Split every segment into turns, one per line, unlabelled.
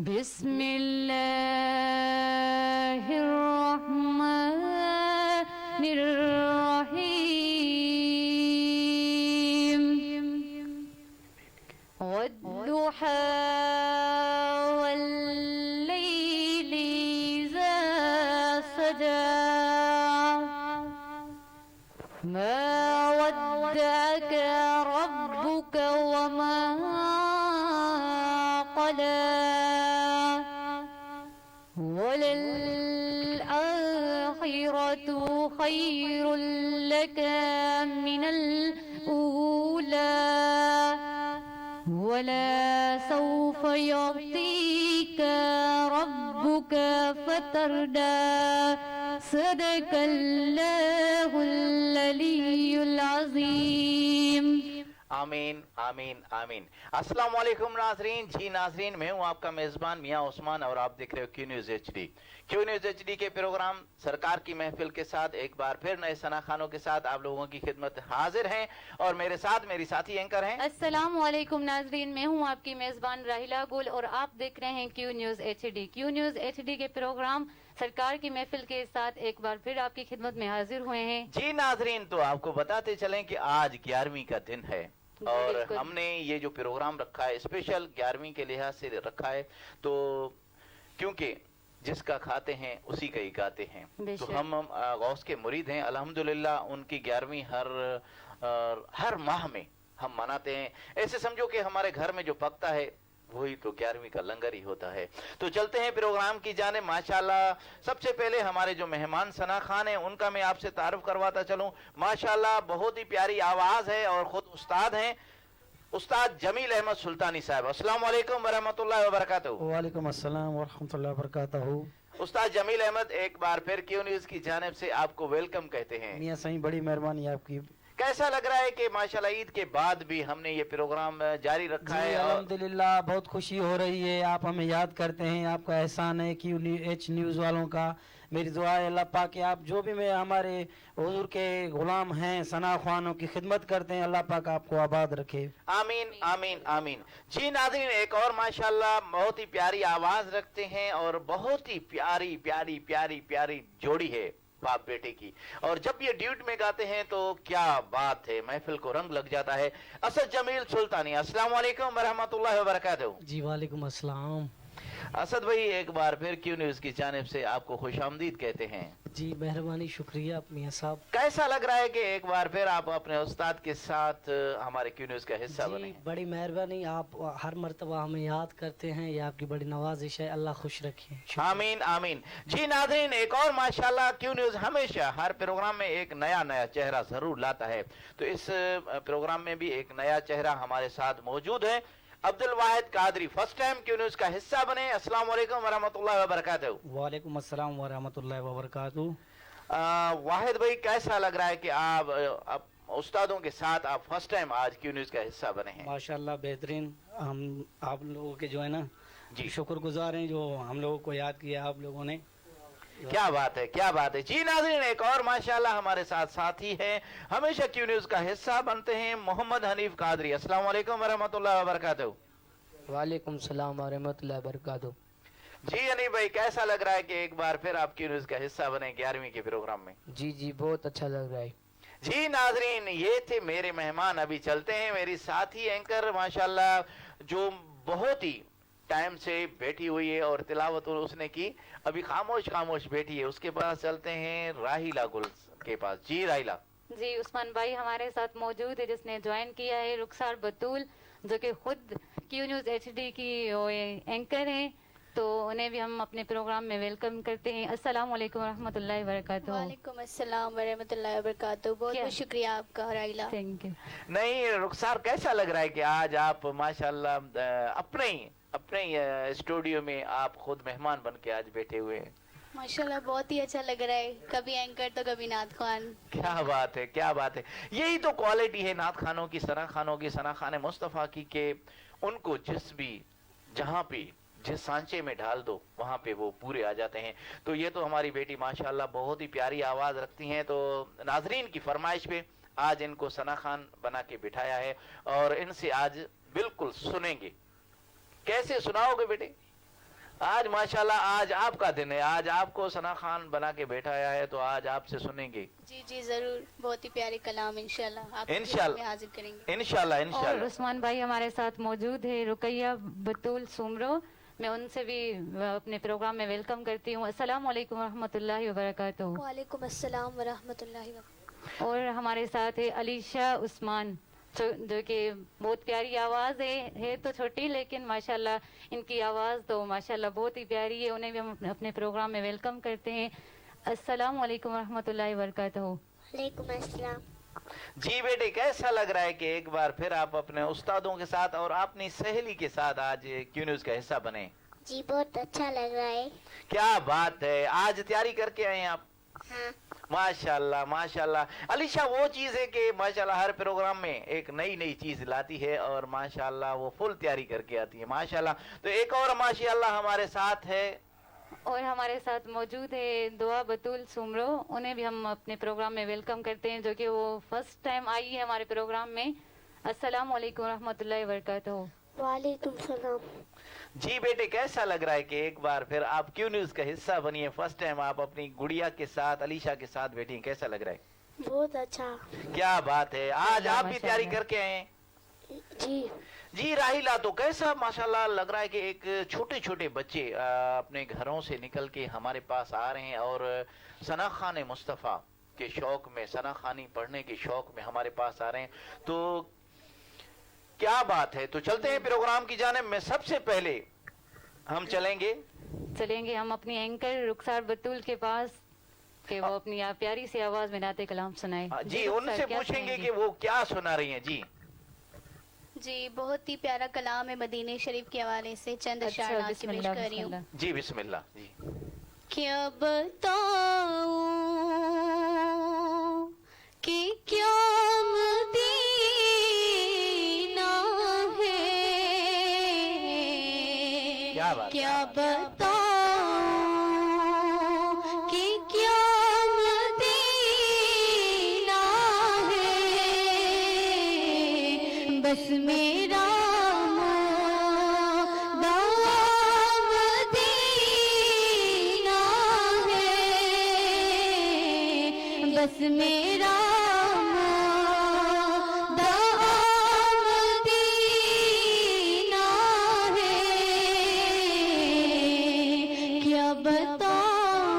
بسم الله الرحمن الرحيم والضحى والليل إذا سجى ما ودعك ربك وما قلى وللآخرة خير لك من الأولى ولا سوف يعطيك ربك فتردى صدق الله العلي العظيم.
आमीन आमीन आमीन। अस्सलाम वालेकुम नाजरीन। जी नाजरीन, मैं हूं आपका मेजबान मियां उस्मान और आप देख रहे हो Q news HD. Q news HD के प्रोग्राम सरकार की महफिल के साथ एक बार फिर नए सना खानों के साथ आप लोगों की खिदमत हाजिर हैं और मेरे साथ मेरी साथी एंकर हैं।
अस्सलाम वालेकुम नाजरीन, मैं हूं आपकी मेजबान राहिला गुल और आप देख रहे हैं Q news HD. Q news HD के प्रोग्राम सरकार की महफिल के साथ एक बार फिर आपकी खिदमत में हाजिर हुए हैं।
जी नाजरीन, तो आपको बताते चलें कि आज 11वीं का दिन है और हमने ये जो प्रोग्राम रखा है स्पेशल 11वीं के लिहाज से रखा है, तो क्योंकि जिसका खाते हैं उसी का ही गाते हैं। तो हम गौस के मुरीद हैं, अल्हम्दुलिल्लाह उनकी 11वीं हर माह में हम मनाते हैं। ऐसे समझो कि हमारे घर में जो पकता है वही तो 11वीं का लंगर ही होता है। तो चलते हैं प्रोग्राम की जाने। माशाल्लाह सबसे पहले हमारे जो मेहमान सना खान हैं उनका मैं आपसे तारुफ करवाता चलूं। माशाल्लाह बहुत ही प्यारी आवाज है और खुद उस्ताद हैं, उस्ताद जमील अहमद सुल्तानी साहब। अस्सलाम वालेकुम व रहमतुल्लाहि व बरकातहू।
वालेकुम अस्सलाम व रहमतुल्लाहि व बरकातहू।
उस्ताद जमील अहमद एक बार फिर क्यू न्यूज की जानिब से आपको वेलकम कहते हैं।
मियां सही बड़ी मेहरबानी आपकी।
कैसा लग रहा है कि माशाल्लाह ईद के बाद भी हमने ये प्रोग्राम जारी रखा है?
अल्हम्दुलिल्लाह बहुत खुशी हो रही है, आप हमें याद करते हैं, आपका एहसान है क्यू एच न्यूज़ वालों का। मेरी दुआ है अल्लाह पाक कि आप जो भी में हमारे हुजूर के गुलाम हैं सना ख्वानों की खिदमत करते हैं, अल्लाह पाक आपको आबाद रखे।
आमीन आमीन आमीन। जी नाज़रीन, एक और माशाल्लाह बहुत ही प्यारी आवाज रखते हैं और बहुत ही प्यारी प्यारी प्यारी प्यारी जोड़ी है बाप बेटे की, और जब ये ड्यूट में गाते हैं तो क्या बात है, महफिल को रंग लग जाता है। असद जमील सुल्तानी, अस्सलाम वालेकुम व रहमतुल्लाहि व बरकातहू।
जी वालेकुम अस्सलाम।
असद भाई एक बार फिर क्यू न्यूज की जानिब से आपको खुशामदीद कहते हैं।
जी मेहरबानी, शुक्रिया मियां साहब।
कैसा लग रहा है कि एक बार फिर आप अपने उस्ताद के साथ हमारे क्यू न्यूज का हिस्सा बने?
बड़ी मेहरबानी, आप हर मर्तबा हमें याद करते हैं, ये आपकी बड़ी नवाजिश है, अल्लाह खुश रखे।
आमीन आमीन। जी नाज़रीन, एक और माशाल्लाह क्यू न्यूज हमेशा हर प्रोग्राम में एक नया नया चेहरा जरूर लाता है, तो इस प्रोग्राम में भी एक नया चेहरा हमारे साथ मौजूद है। Abdul Wahid Qadri first time Q news का हिस्सा बने। अस्सलाम वालेकुम व रहमतुल्लाहि व बरकातहू।
वालेकुम अस्सलाम व रहमतुल्लाहि व बरकातहू।
वाहिद भाई कैसा लग रहा है कि आप उस्तादों के साथ आप फर्स्ट टाइम आज क्यू न्यूज का हिस्सा बने हैं?
माशाल्लाह बेहतरीन। हम आप लोगों के जो है ना
जी
शुक्रगुजार हैं जो हम लोगों को याद किया आप लोगों ने।
क्या बात है, क्या बात है। जी नाज़रीन, एक और माशाल्लाह हमारे साथ साथी है, हमेशा क्यू न्यूज का हिस्सा बनते हैं, मोहम्मद हनीफ कादरी। अस्सलाम वालेकुम व रहमतुल्लाहि व बरकातहू।
वालेकुम सलाम व रहमतुल्लाहि व बरकातहू।
जी हनीफ भाई, कैसा लग रहा है कि एक बार फिर आप क्यू न्यूज का हिस्सा बने 11वीं के प्रोग्राम में?
जी जी बहुत अच्छा लग रहा है।
जी नाज़रीन, ये थे मेरे मेहमान। अभी चलते हैं मेरी साथी एंकर माशाल्लाह जो बहुत ही टाइम से बैठी हुई है और तिलावत उसने की, अभी खामोश खामोश बैठी है, उसके पास चलते हैं राहिला गुल के पास। जी राहिला।
जी उस्मान भाई हमारे साथ मौजूद है जिसने ज्वाइन किया है, रुखसार बतूल जो कि खुद क्यू न्यूज एचडी की एंकर हैं, तो उन्हें भी हम अपने प्रोग्राम में वेलकम करते हैं। अस्सलाम वालेकुम रहमतुल्लाहि व बरकातहू।
वालेकुम अस्सलाम व रहमतुल्लाहि व बरकातहू। बहुत बहुत शुक्रिया आपका राहिला।
Thank you.
नहीं रुखसार, कैसा लग रहा है कि आज आप माशाल्लाह अपने स्टूडियो में आप खुद मेहमान बन के आज बैठे हुए हैं?
माशाल्लाह बहुत ही अच्छा लग रहा है, कभी एंकर तो कभी नात खान।
क्या बात है, क्या बात है। यही तो क्वालिटी है नात खानों की, सना खानों की, सना खाने मुस्तफ़ा की, के उनको जिस भी जहाँ पे जिस सांचे में ढाल दो वहाँ पे वो पूरे आ जाते हैं। तो ये तो हमारी बेटी माशाल्लाह बहुत ही प्यारी आवाज रखती हैं। तो नाजरीन की फरमाइश पे आज इनको सना खान बना के बिठाया है और इनसे आज बिल्कुल सुनेंगे। कैसे सुनाओगे बेटे? आज माशाल्लाह आज आपका दिन है, आज आपको सना खान बना के बैठाया है, तो आज आपसे सुनेंगे।
जी जी जरूर, बहुत ही प्यारे कलाम इंशाल्लाह आपके
इंशाल्लाह।
में हाजिर करेंगे।
इंशाल्लाह
और
इंशाल्लाह।
उस्मान भाई हमारे साथ मौजूद है, रुकैया बतूल सुमरो, मैं उनसे भी अपने प्रोग्राम में वेलकम करती हूँ। अस्सलाम वालेकुम रहमतुल्लाहि व बरकातहू।
वालेकुम अस्सलाम व रहमतुल्लाहि व
और हमारे साथ है अलीशा उस्मान, जो कि बहुत प्यारी आवाज़ है तो छोटी, लेकिन माशाल्लाह इनकी आवाज़ तो माशाल्लाह बहुत ही प्यारी है। उन्हें भी हम अपने प्रोग्राम में वेलकम करते हैं। अस्सलाम वालेकुम रहमतुल्लाहि व बरकातहू।
वालेकुम अस्सलाम।
जी बेटे, कैसा लग रहा है कि एक बार फिर आप अपने उस्तादों के साथ और अपनी सहेली के साथ आज क्यू न्यूज का हिस्सा बने?
जी बहुत अच्छा लग रहा है।
क्या बात है, आज तैयारी करके आए हैं आप?
हाँ
माशाल्लाह माशाल्लाह। अलीशा वो चीज है कि माशाल्लाह हर प्रोग्राम में एक नई नई चीज लाती है और माशाल्लाह वो फुल तैयारी करके आती है माशाल्लाह। तो एक और माशाल्लाह हमारे साथ है,
और हमारे साथ मौजूद है दुआ बतूल सुमरो, उन्हें भी हम अपने प्रोग्राम में वेलकम करते हैं, जो कि वो फर्स्ट टाइम आई है हमारे प्रोग्राम में। अस्सलाम वालेकुम रहमतुल्लाहि व बरकातहू।
वालेकुम सलाम।
जी बेटे, कैसा लग रहा है कि एक बार फिर आप क्यू न्यूज का हिस्सा बनिए? फर्स्ट टाइम आप अपनी गुड़िया के साथ अलीशा के साथ बैठी हैं, कैसा लग रहा है?
बहुत अच्छा।
क्या बात है, आज आप भी तैयारी
माशाल्लाह।
करके आए हैं?
जी
जी राहिला, तो कैसा माशाल्लाह लग रहा है कि एक छोटे छोटे बच्चे अपने घरों से निकल के हमारे पास आ रहे हैं और सना खान मुस्तफ़ा के शौक में, सना खानी पढ़ने के शौक में हमारे पास आ रहे हैं, तो क्या बात है। तो चलते हैं प्रोग्राम की जानिब में। सबसे पहले हम चलेंगे
हम अपनी एंकर रुखसार बतूल के पास कि वो अपनी प्यारी सी आवाज में नाते कलाम सुनाए।
जी
रुखसार,
उनसे
क्या
पूछेंगे
सुनाएंगी?
कि वो क्या सुना रही हैं। जी
जी बहुत ही प्यारा कलाम है, मदीने शरीफ के हवाले से चंद
अच्छा,
अशआर नात के पेश
बिस्मिल्लाह,
कर रही हूँ।
बिस्मिल्लाह।
जी बिस्मिल्लाह। जी
क्या बताऊं कि क्या मदीना है,
क्या बात,
क्या बताऊं कि क्या मदीना है, बस मेरा बस मेरा मदीना है, क्या बताऊं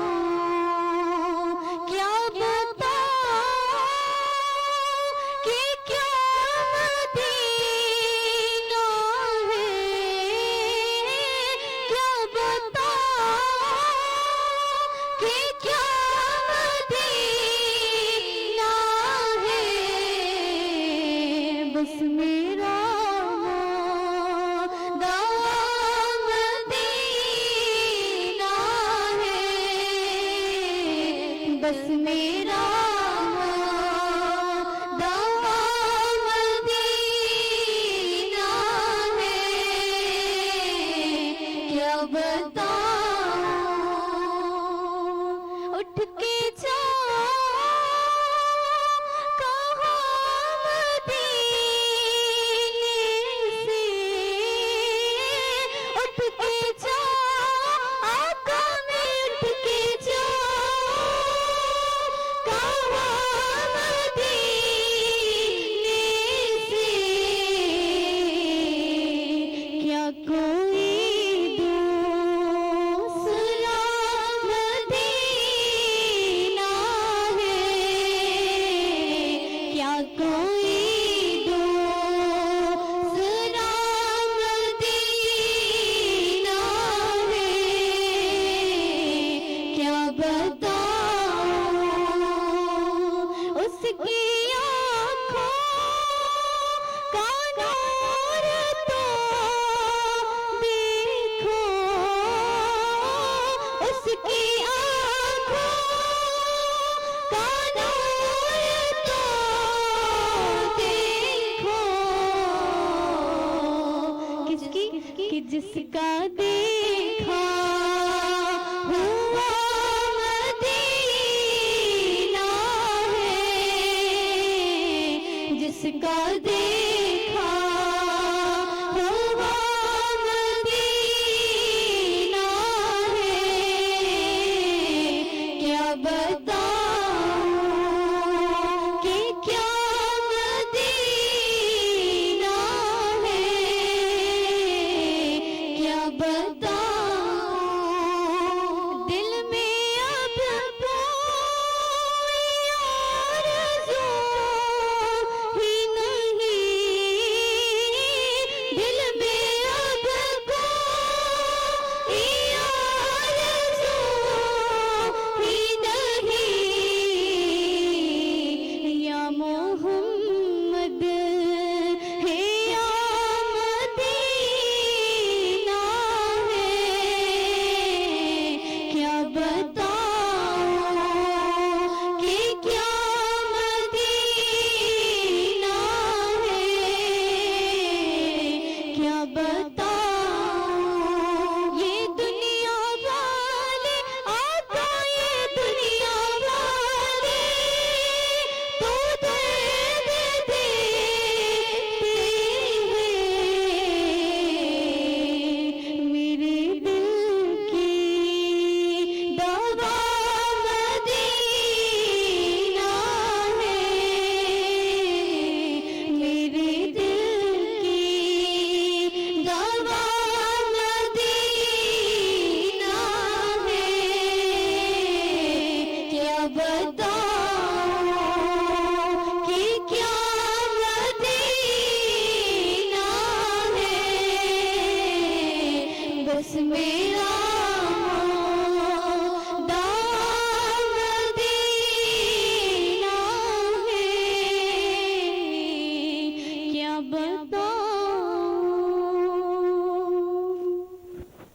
कि क्या मदीना है, क्या बताऊं कि क्या मदीना है, बस मेरा मदीना है, बस मेरा मदीना है, क्या बताऊं उठ के जाओ कहाँ मदीने से, उठ के जाओ आका में, उठ के जाओ कहाँ मदीने से, क्या कोई दूसरा मदीना है, क्या कोई दूसरा मदीना है, क्या बताऊं उसकी आँखों का नूर तो देखो, उसकी आँखों का नूर तो देखो, किसकी कि जिसका देखा हुआ मदीना है, जिसका देखा हुआ मदीना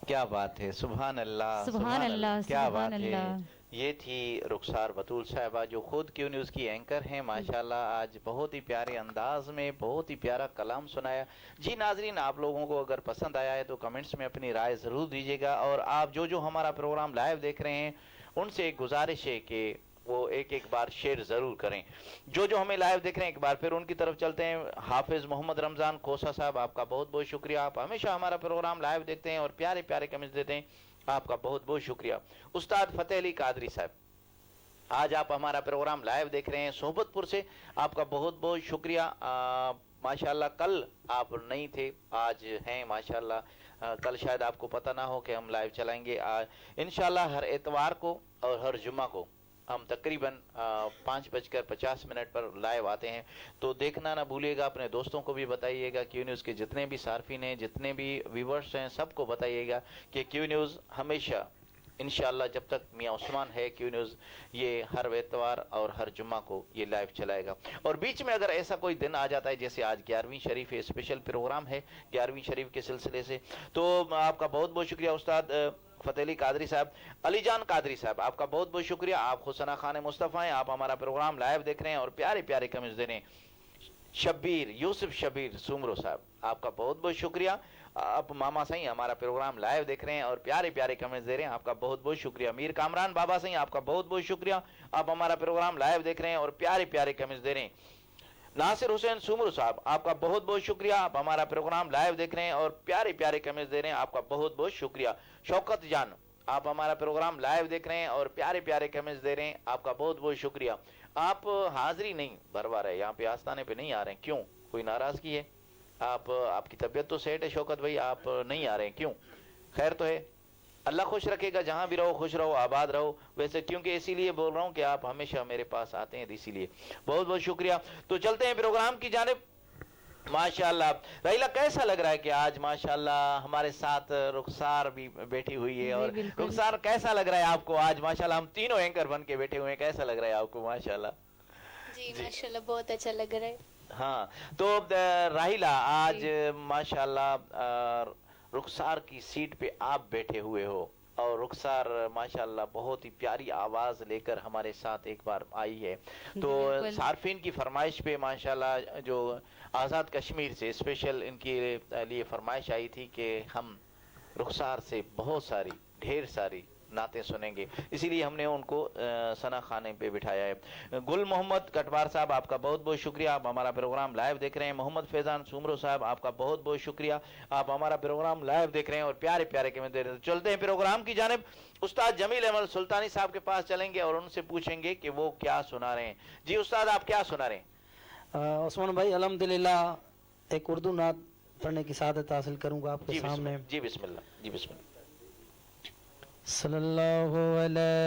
क्या बात है, सुभान अल्लाह,
सुभान अल्लाह,
क्या
सुभान
बात है।
अल्लाह।
ये थी रुखसार बतूल साहिबा जो खुद क्यू न्यूज़ की एंकर हैं माशाल्लाह। आज बहुत ही प्यारे अंदाज में बहुत ही प्यारा कलाम सुनाया। जी नाजरीन, आप लोगों को अगर पसंद आया है तो कमेंट्स में अपनी राय ज़रूर दीजिएगा, और आप जो हमारा प्रोग्राम लाइव देख रहे हैं उनसे एक गुजारिश है कि वो एक बार शेयर ज़रूर करें। जो हमें लाइव देख रहे हैं एक बार फिर उनकी तरफ चलते हैं। हाफिज़ मोहम्मद रमज़ान खोसा साहब, आपका बहुत बहुत शुक्रिया। आप हमेशा हमारा प्रोग्राम लाइव देखते हैं और प्यारे प्यारे कमेंट्स देते हैं, आपका बहुत बहुत शुक्रिया। उस्ताद फतेह अली कादरी साहब, आज आप हमारा प्रोग्राम लाइव देख रहे हैं सोहबतपुर से, आपका बहुत बहुत शुक्रिया। माशाल्लाह कल आप नहीं थे, आज हैं माशाल्लाह। कल शायद आपको पता ना हो कि हम लाइव चलाएंगे। इंशाल्लाह हर एतवार को और हर जुम्मा को हम तकरीबन 5:50 पर लाइव आते हैं, तो देखना ना भूलिएगा। अपने दोस्तों को भी बताइएगा, क्यू न्यूज़ के जितने भी सार्फिन हैं, जितने भी व्यूवर्स हैं, सबको बताइएगा कि क्यू न्यूज़ हमेशा इंशाल्लाह जब तक मियाँ उस्मान है क्यू न्यूज़ ये हर एतवार और हर जुम्मा को ये लाइव चलाएगा। और बीच में अगर ऐसा कोई दिन आ जाता है, जैसे आज 11वीं शरीफ स्पेशल प्रोग्राम है 11वीं शरीफ के सिलसिले से, तो आपका बहुत बहुत शुक्रिया उस्ताद फतेह अली कादरी साहब। अलीजान कादरी साहब, आपका बहुत बहुत शुक्रिया। आप हुसैना खान मुस्तफ़ा हैं, आप हमारा प्रोग्राम लाइव देख रहे हैं और प्यारे प्यारे कमेंट्स दे रहे हैं। शब्बीर यूसुफ शबीर सुमरो साहब, आपका बहुत बहुत शुक्रिया। आप मामा सही हमारा प्रोग्राम लाइव देख रहे हैं और प्यारे प्यारे कमेंट्स दे रहे हैं, आपका बहुत बहुत शुक्रिया। मीर कामरान बाबा सही, आपका बहुत बहुत शुक्रिया। आप हमारा प्रोग्राम लाइव देख रहे हैं और प्यारे प्यारे कमेंट्स दे रहे हैं। नासिर हुसैन सुमरू साहब, आपका बहुत बहुत शुक्रिया। आप हमारा प्रोग्राम लाइव देख रहे हैं और प्यारे प्यारे कमेंट्स दे रहे हैं, आपका बहुत बहुत शुक्रिया। शौकत जान, आप हमारा प्रोग्राम लाइव देख रहे हैं और प्यारे प्यारे कमेंट्स दे रहे हैं, आपका बहुत बहुत शुक्रिया। आप हाजिरी नहीं भरवा रहे, यहाँ पे आस्थाने पे नहीं आ रहे हैं, क्यों? कोई नाराजगी है? आपकी तबीयत तो सेट है शौकत भाई, आप नहीं आ रहे हैं, क्यों? खैर तो है, अल्लाह खुश रखेगा। जहां भी रहो खुश रहो, आबाद रहो। वैसे क्योंकि इसीलिए बोल रहा हूँ कि आप हमेशा मेरे पास आते हैं, इसीलिए बहुत बहुत शुक्रिया। तो चलते हैं प्रोग्राम की जानिब। माशाल्लाह रहीला, कैसा लग रहा है कि आज माशाल्लाह हमारे साथ रुखसार भी बैठी हुई है? और रुखसार कैसा लग रहा है आपको आज? माशाल्लाह हम तीनों एंकर बन के बैठे हुए हैं, कैसा लग रहा है आपको? माशाल्लाह
जी माशाल्लाह बहुत अच्छा लग रहा है।
हाँ, तो राहिला आज माशाल्लाह रुखसार की सीट पे आप बैठे हुए हो, और रुखसार माशाल्लाह बहुत ही प्यारी आवाज़ लेकर हमारे साथ एक बार आई है। तो सार्फिन की फरमाइश पे माशाल्लाह जो आज़ाद कश्मीर से स्पेशल इनके लिए फरमाइश आई थी कि हम रुखसार से बहुत सारी ढेर सारी नातें सुनेंगे, इसीलिए हमने उनको सना खाने पे बिठाया है। गुल मोहम्मद कटवार साहब, आपका बहुत बहुत शुक्रिया। आप हमारा प्रोग्राम लाइव देख रहे हैं। मोहम्मद फैजान सुमरो साहब, आपका बहुत बहुत शुक्रिया। आप हमारा प्रोग्राम लाइव देख रहे हैं और प्यारे प्यारे कमेंट दे रहे हैं। चलते हैं प्रोग्राम की जानिब। उस्ताद जमील अहमद सुल्तानी साहब के पास चलेंगे और उनसे पूछेंगे कि वो क्या सुना रहे हैं। जी उस्ताद, आप क्या सुना रहे हैं?
उस्मान भाई अल्हम्दुलिल्लाह एक उर्दू नात पढ़ने की सादत हासिल करूंगा आपके सामने।
जी बिस्मिल्लाह, जी बिस्मिल्लाह।
सल्लल्लाहु अलैहि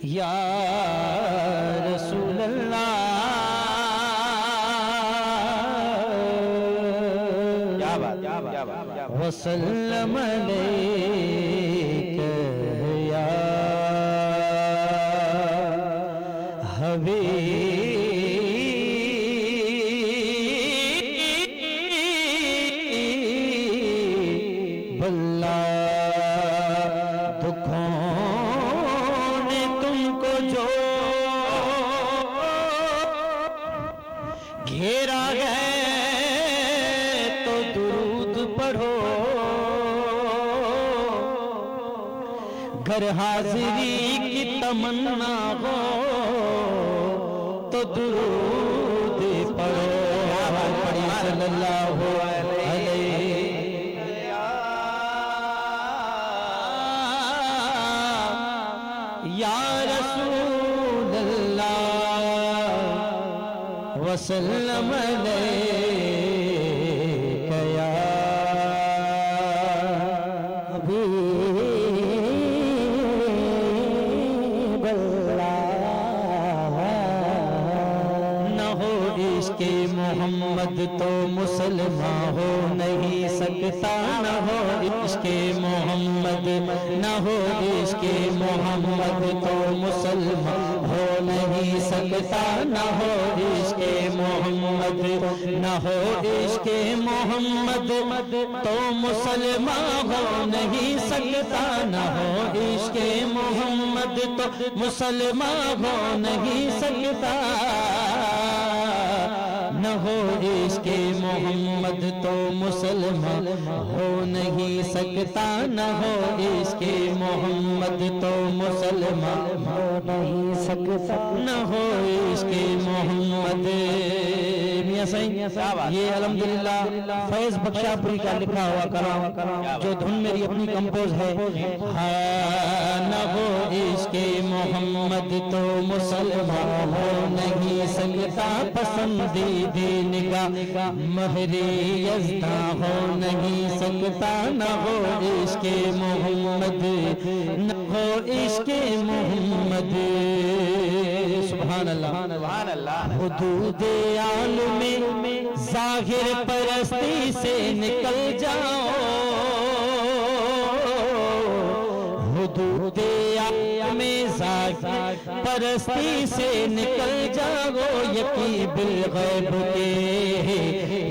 या रसूल अल्लाह, क्या बात वसल्लम अलैका या हबीब अल्लाह। दुखों ने तुमको जो घेरा है तो दुरूद पढ़ो, घर हाजिरी की तमन्ना हो तो दुरूद पढ़ो। सल्लल्लाहु अलैहि या रसूल अल्लाह वसल्लम अलैका या हबीब अल्लाह। न हो इश्क़ मोहम्मद तो मुसलमान हो नहीं सकते। सकता न हो इश्क मोहम्मद, न हो इश्क मोहम्मद तो मुसलमान हो नहीं सकता, न हो इश्क मोहम्मद, न हो इश्क मोहम्मद तो मुसलमान हो नहीं सकता, न हो इश्क मोहम्मद तो मुसलमान हो नहीं सकता, न हो इश्क मोहम्मद तो मुसलमान हो नहीं सकता, न हो इश्क मोहम्मद तो मुसलमान हो नहीं सकता, न हो इश्क मोहम्मद। मियां साईं ये अल्हम्दुलिल्लाह फैज बख्शापुरी का लिखा हुआ कलाम जो धुन मेरी अपनी कंपोज है। हाँ, न हो इश्क मोहम्मद तो मुसलमान हो नहीं सकता, पसंदीदा निगाह महरे यज़्दा हो नहीं सकता, न हो इश्क मोहम्मद, न हो इश्क मोहम्मद। सुभान अल्लाह सुभान अल्लाह। हुदूद आलम में ज़ाहिर परस्ती से निकल जाओ, हुदूद आलम में ज़ाहिर परस्ती से निकल जाओ, यकी बिल गैब के,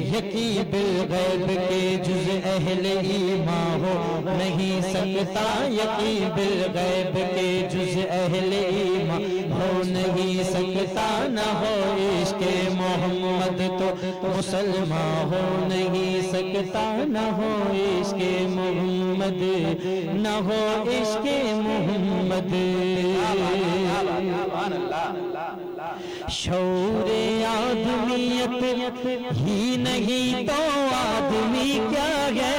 यकी बिल गैब के जुज़ अहले ईमान हो नहीं सकता, यकी बिल गैब के जुज़ अहले ईमान हो नहीं सकता, न हो इश्क मोहम्मद तो मुसलमान हो नहीं सकता, न हो इश्क मोहम्मद, न हो इश्क मोहम्मद। शौरे आदमियत ही नहीं तो आदमी क्या है,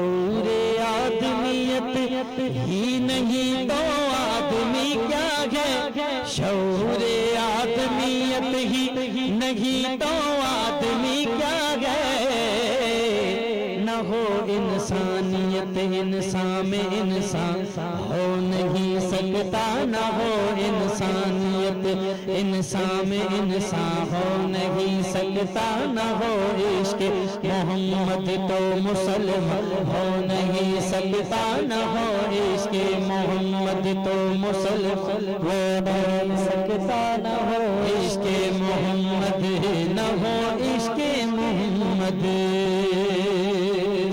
शौरे आदमियत ही नहीं तो आदमी क्या है, शौरे आदमियत ही नहीं तो आदमी क्या है, न हो इंसानियत इंसान में इंसान हो नहीं सकता, न हो इंसानियत इंसान में इंसान हो नहीं सकता, न हो इश्क मोहम्मद तो मुसलमान हो नहीं सकता, न हो इश्क मोहम्मद तो मुसलमान हो नहीं सकता, न हो इश्क मोहम्मद, न हो इश्क मोहम्मद।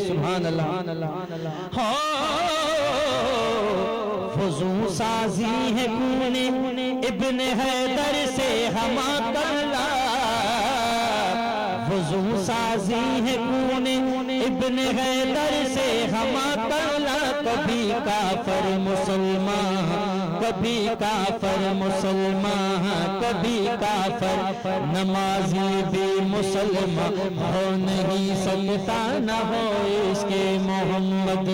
सुभान अल्लाह। हो फुजू साजी है कूने इब्ने हैदर से हमा करला, फुजू साजी है कूने इब्ने हैदर से हमा करला, कभी काफर मुसलमान, कभी काफर मुसलमान, कभी काफर नमाजी भी मुसलमान हो नहीं सकता, न हो इश्क मोहम्मद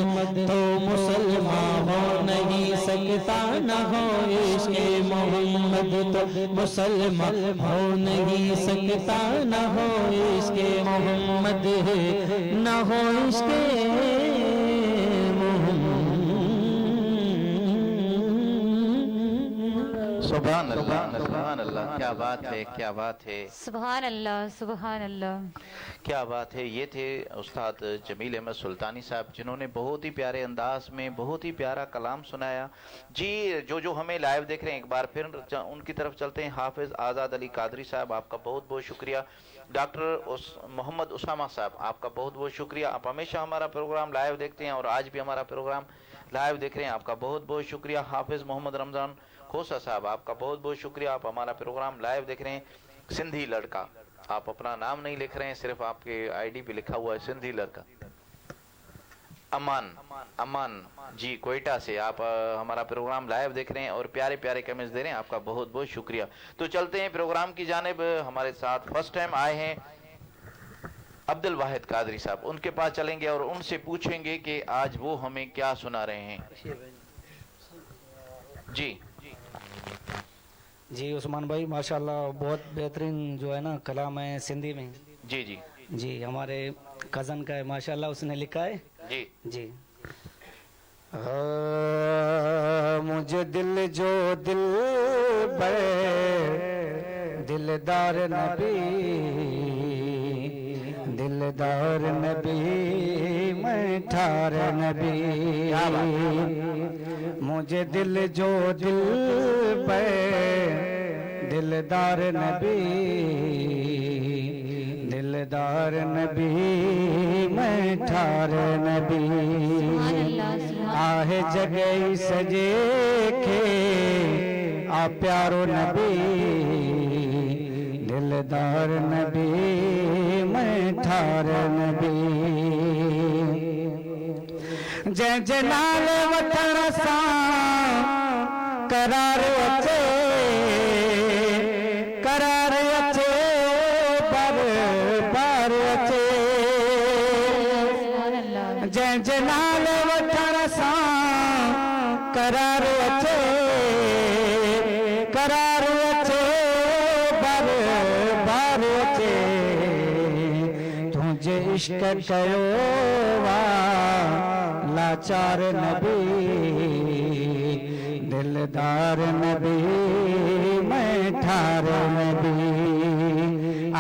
तो मुसलमान हो नहीं सकता, न हो इश्क मोहम्मद तो मुसलमान हो नहीं सकता, न हो इश्क मोहम्मद, न हो इश्क
सुभान अल्लाह सुभान अल्लाह। क्या बात है, क्या बात है,
सुभान अल्लाह सुभान अल्लाह।
क्या बात है। ये थे उस्ताद जमील अहमद सुल्तानी साहब जिन्होंने बहुत ही प्यारे अंदाज में बहुत ही प्यारा कलाम सुनाया। जी जो हमें लाइव देख रहे हैं एक बार फिर उनकी तरफ चलते हैं। हाफिज आज़ाद अली कादरी साहब आपका बहुत बहुत शुक्रिया। डॉक्टर मोहम्मद उसामा साहब आपका बहुत बहुत शुक्रिया। आप हमेशा हमारा प्रोग्राम लाइव देखते हैं और आज भी हमारा प्रोग्राम लाइव देख रहे हैं, आपका बहुत बहुत शुक्रिया। हाफिज मोहम्मद रमजान खोसा साहब आपका बहुत बहुत शुक्रिया, आप हमारा प्रोग्राम लाइव देख रहे हैं। सिंधी लड़का, आप अपना नाम नहीं लिख रहे हैं, सिर्फ आपके आईडी पे लिखा हुआ है सिंधी लड़का। अमान अमान जी कोयटा से आप हमारा प्रोग्राम लाइव देख रहे हैं और प्यारे प्यारे कमेंट्स दे रहे हैं, आपका बहुत बहुत शुक्रिया। तो चलते हैं प्रोग्राम की जानिब। हमारे साथ फर्स्ट टाइम आए हैं अब्दुल वाहिद कादरी साहब, उनके पास चलेंगे और उनसे पूछेंगे कि आज वो हमें क्या सुना रहे हैं। जी
जी उस्मान भाई माशाल्लाह बहुत बेहतरीन जो है ना कलाम है सिंधी में।
जी जी
जी हमारे कज़न का है, माशाल्लाह उसने लिखा है।
जी
जी मुझे दिल जो दिल पर दिलदार नबी दिलदार नबी मैं ठार नबी मुझे दिल जो दिल पर दिलदार नबी दिलदार नबी मैं ठार नबी आहे जगई सजे के आ प्यारो नबी दिलदार नबी मैं ठार नबी जय जलाल वतन सां करार अचे बार बार अचे जय जलाल वतन सां करार अचे बार बार अचे तुझे इश्क कयो वा लाचार नबी दिलदार नबी मैं ठार नबी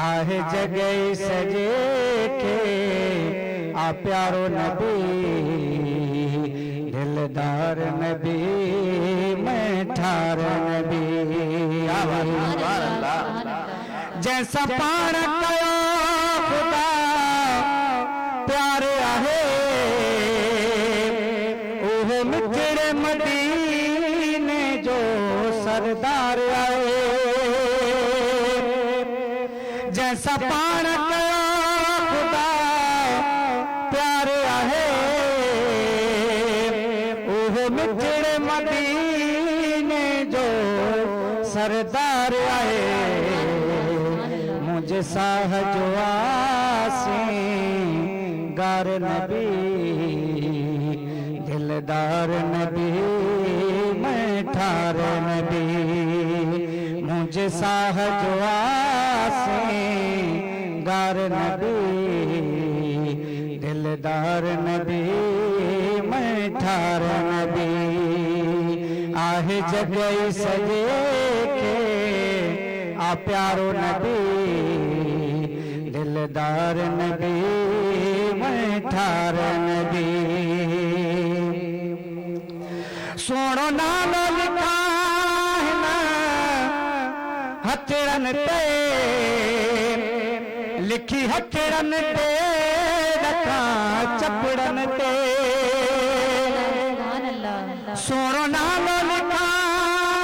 आहे जगई सजे के आ प्यारो नबी दिलदार नबी मैं ठार नबी जैसा पाण कयो खुदा प्यार आहे ओह मिठड़े मदीने जो सरदार आए जैसा पाण कयो खुदा प्यार आहे ओह मिठड़े मदीने जो सरदार आए मुझे साह जो आसी गार नबी दिलदार नबी मैं ठार नबी मुझे साह जो आसी गार नबी दिलदार नबी मैं ठार नबी आहे जगई सजे के आ प्यारो नबी दिलदार नबी मैं ठार नबी सोनो नालो लिखा है ना हथेरन ते लिखी हथेरन ते रखा चपड़न ते सोनो नालो लिखा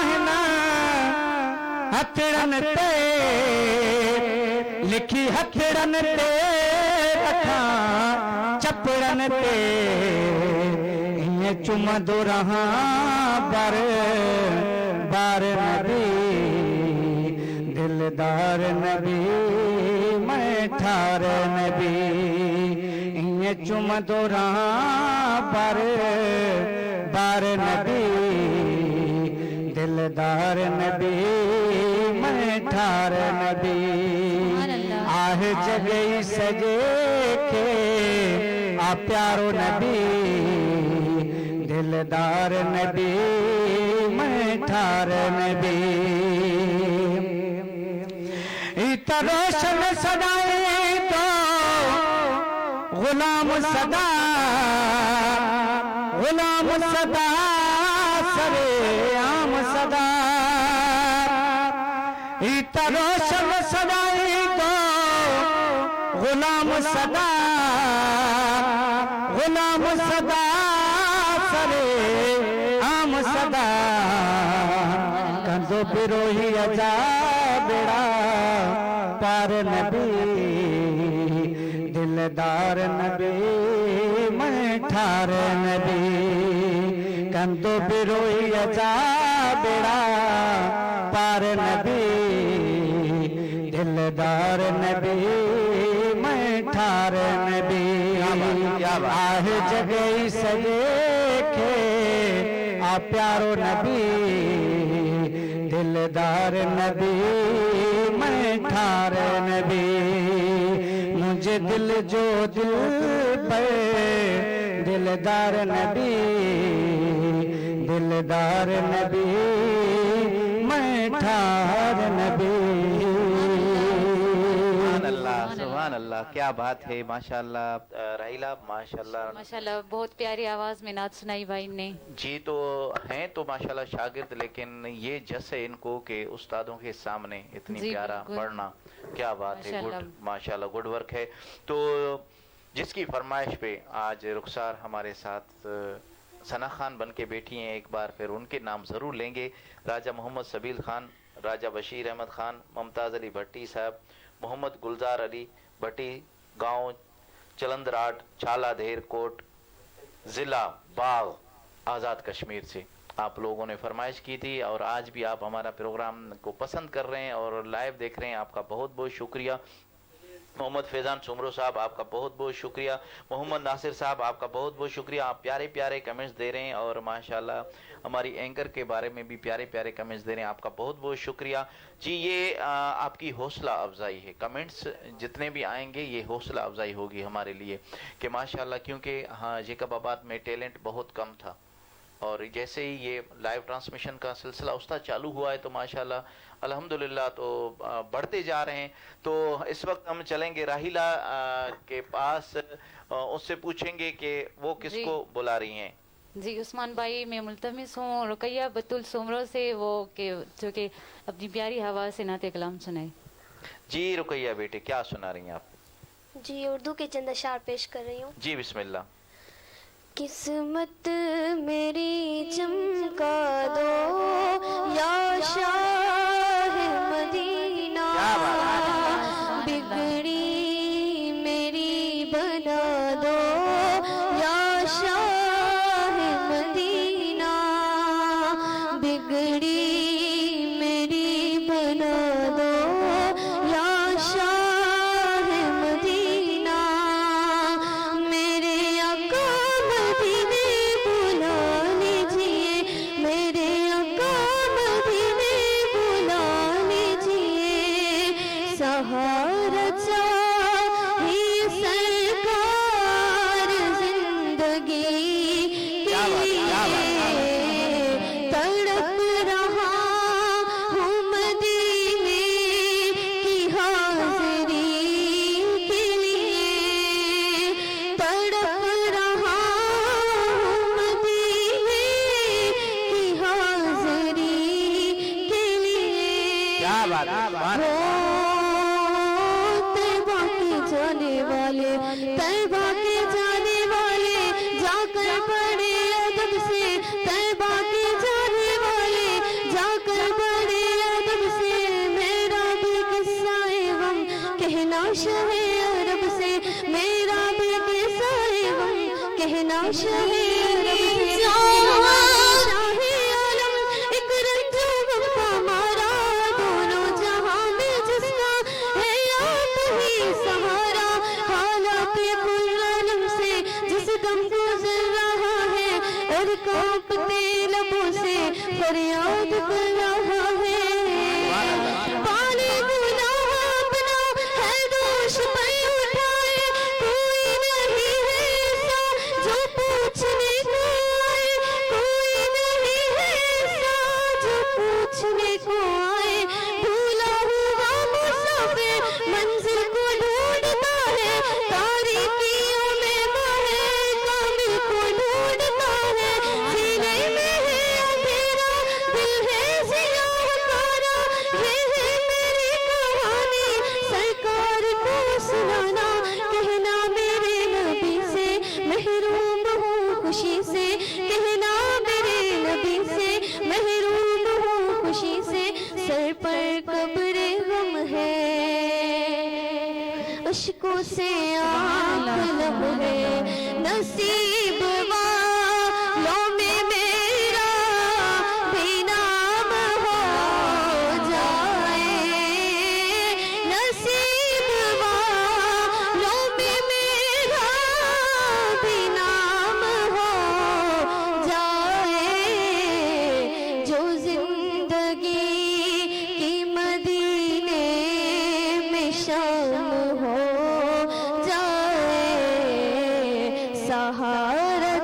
है ना हथेरन ते लिखी हथेरन ते रखा चपड़न ते चुमदो रहा बार बार नबी दिलदार नबी मैं ठार नबी चुमदो रहा बार बार नबी दिलदार नबी मैं ठार नबी आहे जगई सजे के आ प्यारो नबी दिलदार नबी मैं ठार नबी रोशन सदाई तो गुलाम सदा सरे आम सदा रोशन सदाई तो गुलाम सदा सरे आम सदा कंदो बिरोही अजा बेड़ा पार नबी दिलदार नबी मैं ठार नबी कंदो बिरोही अजा बेड़ा पार नबी दिलदार नबी मैं ठार नबी आहे जगई सजे के आ प्यारो नबी दिलदार नबी मैं ठार नबी मुझे दिल जो दिल पे दिलदार नबी दिलदार नबी मैं ठार नबी।
सुभान अल्लाह, क्या बात है, माशाल्लाह। राहिला माशाल्लाह
माशाल्लाह बहुत प्यारी आवाज में नात सुनाई भाई ने
जी। तो हैं तो माशाल्लाह शागिर्द, लेकिन ये जस है इनको कि उस्तादों के सामने इतनी
जी,
प्यारा
बिल्कुल।
पढ़ना, क्या बात है,
माशाल्लाह।
गुड माशाल्लाह, गुड वर्क है। तो जिसकी फरमाइश पे आज रुखसार हमारे साथ सना खान बन के बैठी हैं, एक बार फिर उनके नाम ज़रूर लेंगे। राजा मोहम्मद सबील खान, राजा बशीर अहमद खान, मुमताज़ अली भट्टी साहब, मोहम्मद गुलजार अली भट्टी, गांव चलंदराट, छाला धेर कोट, ज़िला बाग, आज़ाद कश्मीर से आप लोगों ने फरमाइश की थी और आज भी आप हमारा प्रोग्राम को पसंद कर रहे हैं और लाइव देख रहे हैं। आपका बहुत बहुत शुक्रिया। मोहम्मद फैज़ान सुमरो साहब, आपका बहुत बहुत शुक्रिया। मोहम्मद नासिर साहब, आपका बहुत बहुत शुक्रिया। आप प्यारे प्यारे कमेंट्स दे रहे हैं और माशाल्लाह हमारी एंकर के बारे में भी प्यारे प्यारे कमेंट्स दे रहे हैं। आपका बहुत बहुत शुक्रिया जी। ये आपकी हौसला अफजाई है, कमेंट्स जितने भी आएंगे ये हौसला अफजाई होगी हमारे लिए कि माशाल्लाह, क्योंकि हाँ जेकबाबाद में टैलेंट बहुत कम था और जैसे ही ये लाइव ट्रांसमिशन का सिलसिला उस्ताद चालू हुआ है तो माशाल्लाह अल्हम्दुलिल्लाह तो बढ़ते जा रहे हैं। तो इस वक्त हम चलेंगे राहिला के पास, उससे पूछेंगे कि वो किसको बुला रही हैं।
जी उस्मान भाई, मैं मुल्तमिस हूँ रुकैया बतुल सुमरो से, वो के जो कि अपनी प्यारी आवाज़ से नाते कलाम सुनाए।
जी रुकैया बेटे, क्या सुना रही हैं आप?
जी उर्दू के चंद अशार पेश कर रही हूँ।
जी बिस्मिल्लाह।
किस्मत मेरी चमका दो या शाह मदीना, बिगड़ी मेरी बना दो या शाह मदीना, बिगड़ी मेरी बना दो या शाह मदीना, मेरे आका मदीने बुला लीजिए, मेरे आका मदीने बुला लीजिए, सहारा चाहिए सरकार जिंदगी के लिए, तड़प रहा हूँ मदीने की हाज़िरी के लिए, तड़प रहा हूँ मदीने की हाज़िरी के लिए। तैबा के जाने वाले, तैबा के जाने वाले, जाकर बड़े अदब से, तैबा के जाने वाले, जाकर बड़े अदब से, मेरा भी किस्सा एवं कहना शहे अरब से, मेरा भी किस्सा एवं कहना शहे अरब से, शाहे आलम एक रंजो वफा मारा, दोनों जहां में जिसका है आप ही सहारा, हालात कुल से जिस दम गुजर रहा है और कांपते लबों से फरियाद कर रहा है, पाले गुनाह अपना है दोष पर उठाए, कोई नहीं है ऐसा जो पूछने को आए, कोई नहीं है ऐसा जो पूछने को आए, भूला हुआ मुसाफिर मंजिल को ढूंढता है, तारीकियों में माहे कामिल को ढूंढता है, सीने में है अंधेरा दिल है जिया कारा, ये है मेरी कहानी सरकार को सुनाना, कहना मेरे नबी से महरूम हूँ खुशी से, कहना मेरे नबी से महरूम हूँ खुशी से, सर पर कब्र गम है, अश्कों से आँख लब है, नसीब वालों में मेरा भी नाम हो जाए, नसीब वालों में मेरा भी नाम हो जाए, जो जिंदगी की मदीने में शाम हो जाए, सहारा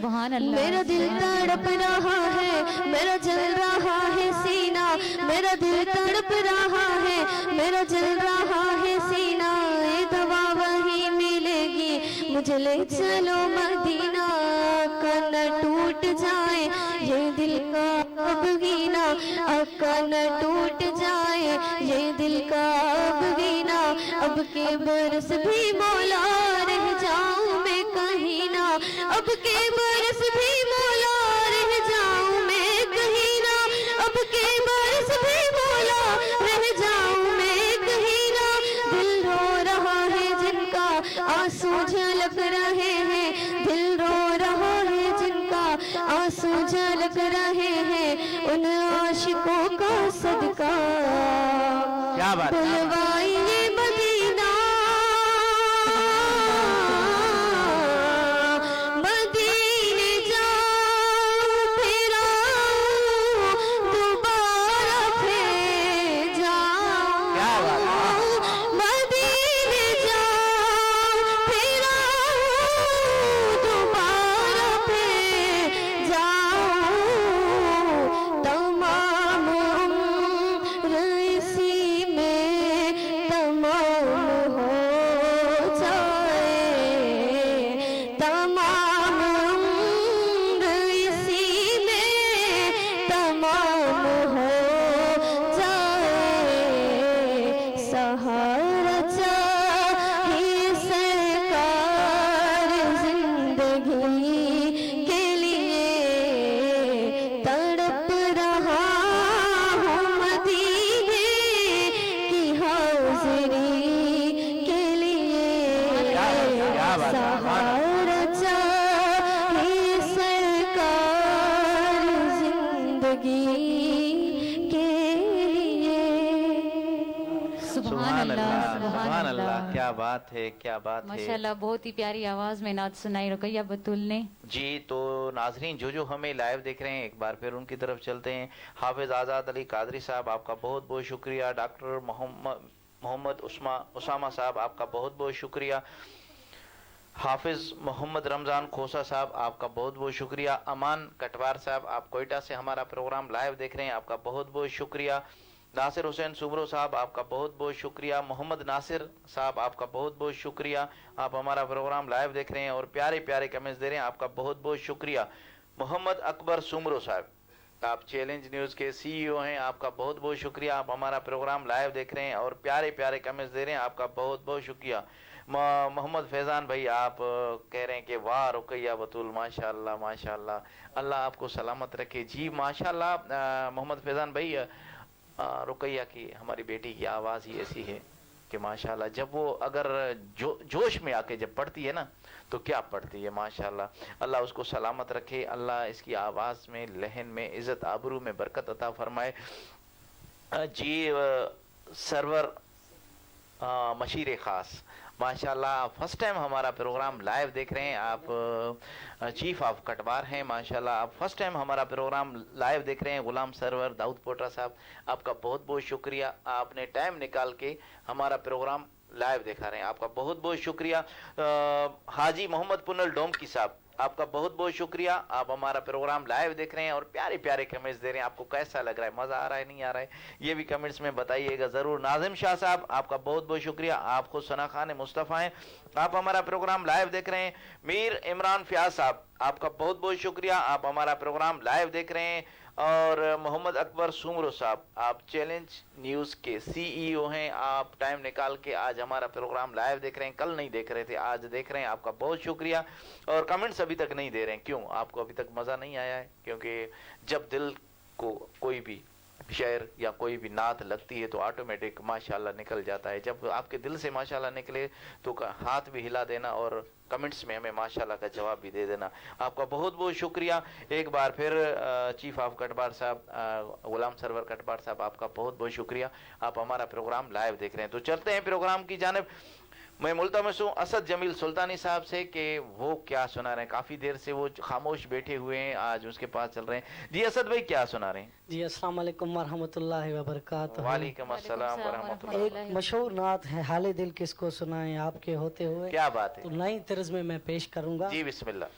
सुभान अल्लाह।
मेरा दिल तड़प रहा है, मेरा जल रहा है सीना, मेरा दिल तड़प रहा है, मेरा जल रहा है सीना। ये दवा वही मिलेगी, मुझे ले चलो मदीना। कन टूट जाए ये दिल का अब गीना, कन टूट जाए ये दिल का अब गीना। अब के बरस भी मौला रह जाऊं मैं कहीं ना, अब के बरस भी मौला रह जाऊं मैं कहीं ना, अब के बरस भी मौला रह जाऊं मैं कहीं ना। दिल रो रहा है जिनका आंसू झलक रहे हैं, दिल रो रहा है जिनका आंसू झलक रहे हैं, उन आशिकों का सदका
क्या बात है।
बुलवाइए मदीना, मदीने जाऊं फिर आऊं, दोबारा फिर
क्या बात
जाऊं। मदीने जाऊं फिर आऊं, दोबारा फिर जाऊं। तमाम उम्र इसी में तमाम हो जाए, तमाम उम्र इसी में तमाम हो जाए। सहारा चाहिए सरकार जिंदगी के लिए, तड़प रहा हूँ मदीने की हाजिरी के लिए।
क्या बात है।
सहारा चाहिए सरकार जिंदगी के लिए।
सुभान अल्लाह,
सुभान अल्लाह। क्या बात है, क्या बात है।
माशाल्लाह, बहुत ही प्यारी आवाज में नात सुनाई रुकैया बतूल ने।
जी, तो नाजरीन जो हमें लाइव देख रहे हैं, एक बार फिर उनकी तरफ चलते हैं। हाफिज आज़ाद अली कादरी साहब, आपका बहुत बहुत शुक्रिया। डॉक्टर मोहम्मद उसामा साहब, आपका बहुत बहुत शुक्रिया। हाफिज मोहम्मद रमज़ान खोसा साहब, आपका बहुत बहुत शुक्रिया। अमान कटवार साहब, आप कोयटा से हमारा प्रोग्राम लाइव देख रहे हैं, आपका बहुत बहुत शुक्रिया। नासिर हुसैन सुमरो साहब, आपका बहुत बहुत शुक्रिया। मोहम्मद नासिर साहब, आपका बहुत बहुत शुक्रिया, आप हमारा प्रोग्राम लाइव देख रहे हैं और प्यारे प्यारे कमेंट्स दे रहे हैं, आपका बहुत बहुत शुक्रिया। मोहम्मद अकबर सुमरो साहब, आप चैलेंज न्यूज़ के सीईओ हैं, आपका बहुत बहुत शुक्रिया, आप हमारा प्रोग्राम लाइव देख रहे हैं और प्यारे प्यारे कमेंट्स दे रहे हैं, आपका बहुत बहुत शुक्रिया। मोहम्मद फैज़ान भाई, आप कह रहे हैं कि वाह रुकैया बतूल, माशाल्लाह माशाल्लाह, अल्लाह आपको सलामत रखे। जी माशाल्लाह मोहम्मद फैज़ान भाई, रुकैया की, हमारी बेटी की आवाज़ ही ऐसी है कि माशाल्लाह, जब वो अगर जोश में आके जब पढ़ती है ना, तो क्या पढ़ती है माशाल्लाह। अल्लाह उसको सलामत रखे, अल्लाह इसकी आवाज़ में, लहन में, इज़्ज़त आबरू में बरकत अता फरमाए। जी सरवर मशीर ख़ास, माशाल्लाह फर्स्ट टाइम हमारा प्रोग्राम लाइव देख रहे हैं, आप चीफ ऑफ कटवार हैं, माशाल्लाह आप फर्स्ट टाइम हमारा प्रोग्राम लाइव देख रहे हैं। गुलाम सरवर दाऊद पोटा साहब, आपका बहुत बहुत शुक्रिया, आपने टाइम निकाल के हमारा प्रोग्राम लाइव दिखा रहे हैं, आपका बहुत बहुत शुक्रिया। हाजी मोहम्मद पुनल डोमकी साहब, आपका बहुत बहुत शुक्रिया, आप हमारा प्रोग्राम लाइव देख रहे हैं और प्यारे प्यारे कमेंट्स दे रहे हैं। आपको कैसा लग रहा है, मज़ा आ रहा है, नहीं आ रहा है, ये भी कमेंट्स में बताइएगा ज़रूर। नाजिम शाह साहब, आपका बहुत बहुत शुक्रिया, आप खुद सना खान मुस्तफ़ा हैं, आप हमारा प्रोग्राम लाइव देख रहे हैं। मीर इमरान फयाज साहब, आपका बहुत बहुत शुक्रिया, आप हमारा प्रोग्राम लाइव देख रहे हैं। और मोहम्मद अकबर सुमरो साहब, आप चैलेंज न्यूज़ के सीईओ हैं, आप टाइम निकाल के आज हमारा प्रोग्राम लाइव देख रहे हैं, कल नहीं देख रहे थे, आज देख रहे हैं, आपका बहुत शुक्रिया। और कमेंट्स अभी तक नहीं दे रहे हैं, क्यों? आपको अभी तक मज़ा नहीं आया है? क्योंकि जब दिल को कोई भी शेर या कोई भी नात लगती है तो ऑटोमेटिक माशाल्लाह निकल जाता है। जब आपके दिल से माशाल्लाह निकले तो हाथ भी हिला देना और कमेंट्स में हमें माशाल्लाह का जवाब भी दे देना। आपका बहुत बहुत शुक्रिया एक बार फिर। चीफ ऑफ कटवार साहब, गुलाम सरवर कटवार साहब, आपका बहुत बहुत शुक्रिया, आप हमारा प्रोग्राम लाइव देख रहे हैं। तो चलते हैं प्रोग्राम की जानिब। मैं मुल्तमस हूँ असद जमील सुल्तानी साहब से कि वो क्या सुना रहे हैं। काफ़ी देर से वो खामोश बैठे हुए हैं, आज उसके पास चल रहे हैं। जी असद भाई क्या सुना रहे हैं?
जी अस्सलाम वालेकुम वरहमतुल्लाहि वबरकातुहू।
वालेकुम अस्सलाम वरहमतुल्लाह।
एक मशहूर नात है हाले दिल किसको सुनाएं आपके होते हुए,
क्या बात
तो
है,
नई तर्ज में मैं पेश करूंगा।
जी बिस्मिल्लाह।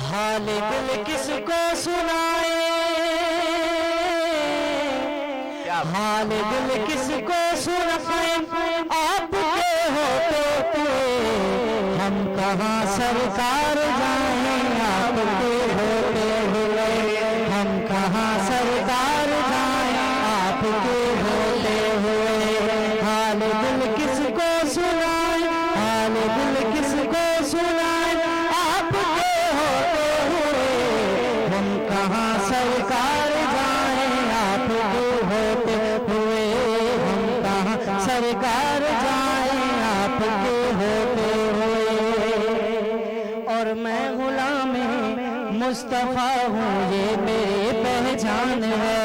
हाले दिल किसको सुनाए, हाल दिल किसको सुनाए, आपके होते हुए हम कहाँ सरकार जाएं, आपके होते हुए हम कहाँ सरकार जाएं, आपके होते हुए। हाल दिल किसको सुनाए, हाल दिल किसको सुनाए, आपके होते हुए हम कहाँ सरकार जाएं, आपके होते हुए हम कहाँ सरकार जाएं, आपके होते हुए। और मैं गुलाम मुस्तफा हूँ ये मेरी पहचान है।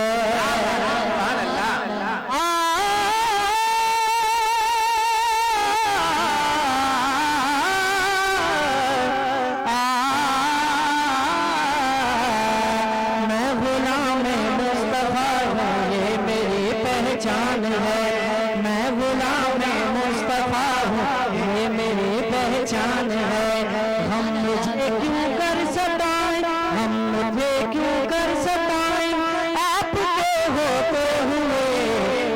मैं गुलाम मुस्तफा हूँ ये मेरी पहचान है, मैं गुलाम मुस्तफा हूँ ये मेरी पहचान है। हम मुझे क्यों कर सताएं, हम मुझे क्यों कर सताएं, आपके होते हुए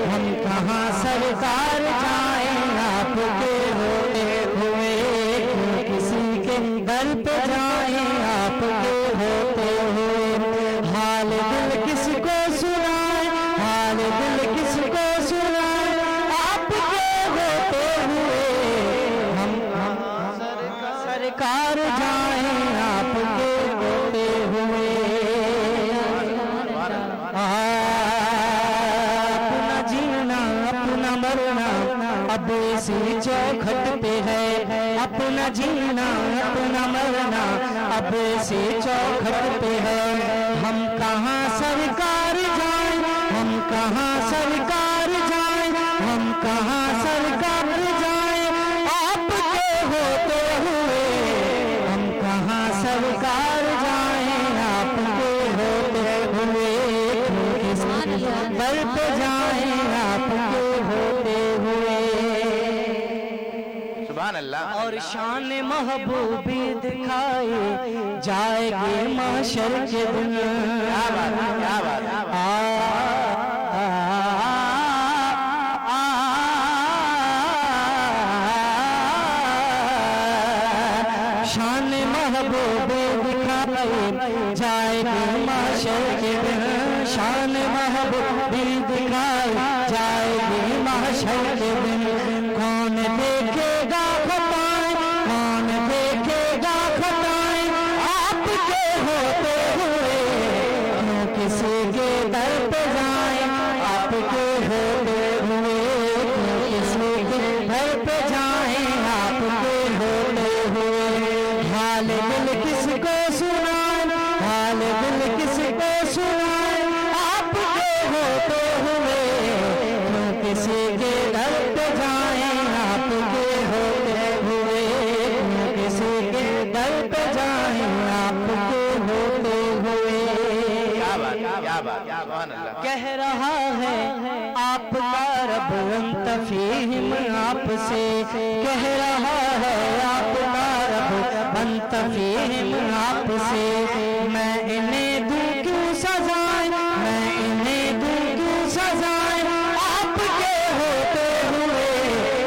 हम कहाँ सरकार जाएं, आपके होते हुए क्यों किसी के दर पे जाएं, आपके होते हुए। हाल दिल किसको सुनाए, हाल दिल किसको सुनाए, आपके होते हुए हम सरकार जाएं, आपके होते हुए। अपना जीना अपना मरना अब इसी चौखट पे है, अपना जीना अपना मरना अब इसी चौखट पे है। हम कहाँ सरकार जाएं, हम कहाँ सरकार जाएं, हम कहाँ सरकार जाएं, आपके होते हुए हम कहाँ सरकार जाएं, आपके होते हुए किसी दर पे जाएं, आपके होते हुए।
सुभान अल्लाह।
और शान महबूबी दिखाई जाएगी महशर के दिन।
क्या बात है, क्या बात है।
शान महबूबी दिखाई जाएगी महशर के दिन, शान महबूबी दिखाई जाएगी महशर के दिन। कौन देखेगा खताएं, कौन देखेगा खताएं, आपके होते हुए क्यों किसी के दर पे जाएं, आपके होते हुए क्यों किसी के दर पे जाएं, आपके होते हुए। हाल दिल किसको सुनाए, हाल दिल किसको सुनाए, आपके होते हुए क्यों किसी के दर पे जाएं, आपके होते हुए क्यों किसी के दर पे जाएं, आपके होते हुए।
क्या बात, क्या बात, सुभान अल्लाह।
कह रहा है आपका रब अंत फीहिम आपसे, कह रहा है आपका रब अंत फीहिम आपसे। मैं इन्हें दूं क्यों सजाएं, मैं इन्हें दूं क्यों सजाएं, आपके होते हुए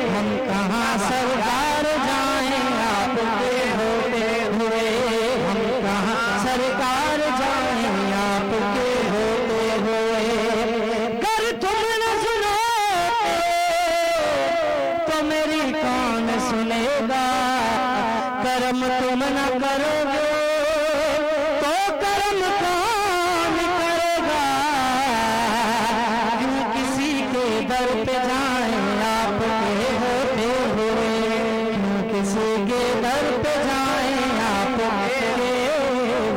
हम कहाँ सरकार जाएं, आपके होते हुए हम कहाँ सरकार जाएं, आपके होते हुए। कर तुम न सुनो तो मेरी कौन सुनेगा, करम तुम न करोगे तो करम कौन करेगा। क्यों किसी के दर पे जाएं, आपके होते हुए क्यों किसी के दर पे जाएं, आपके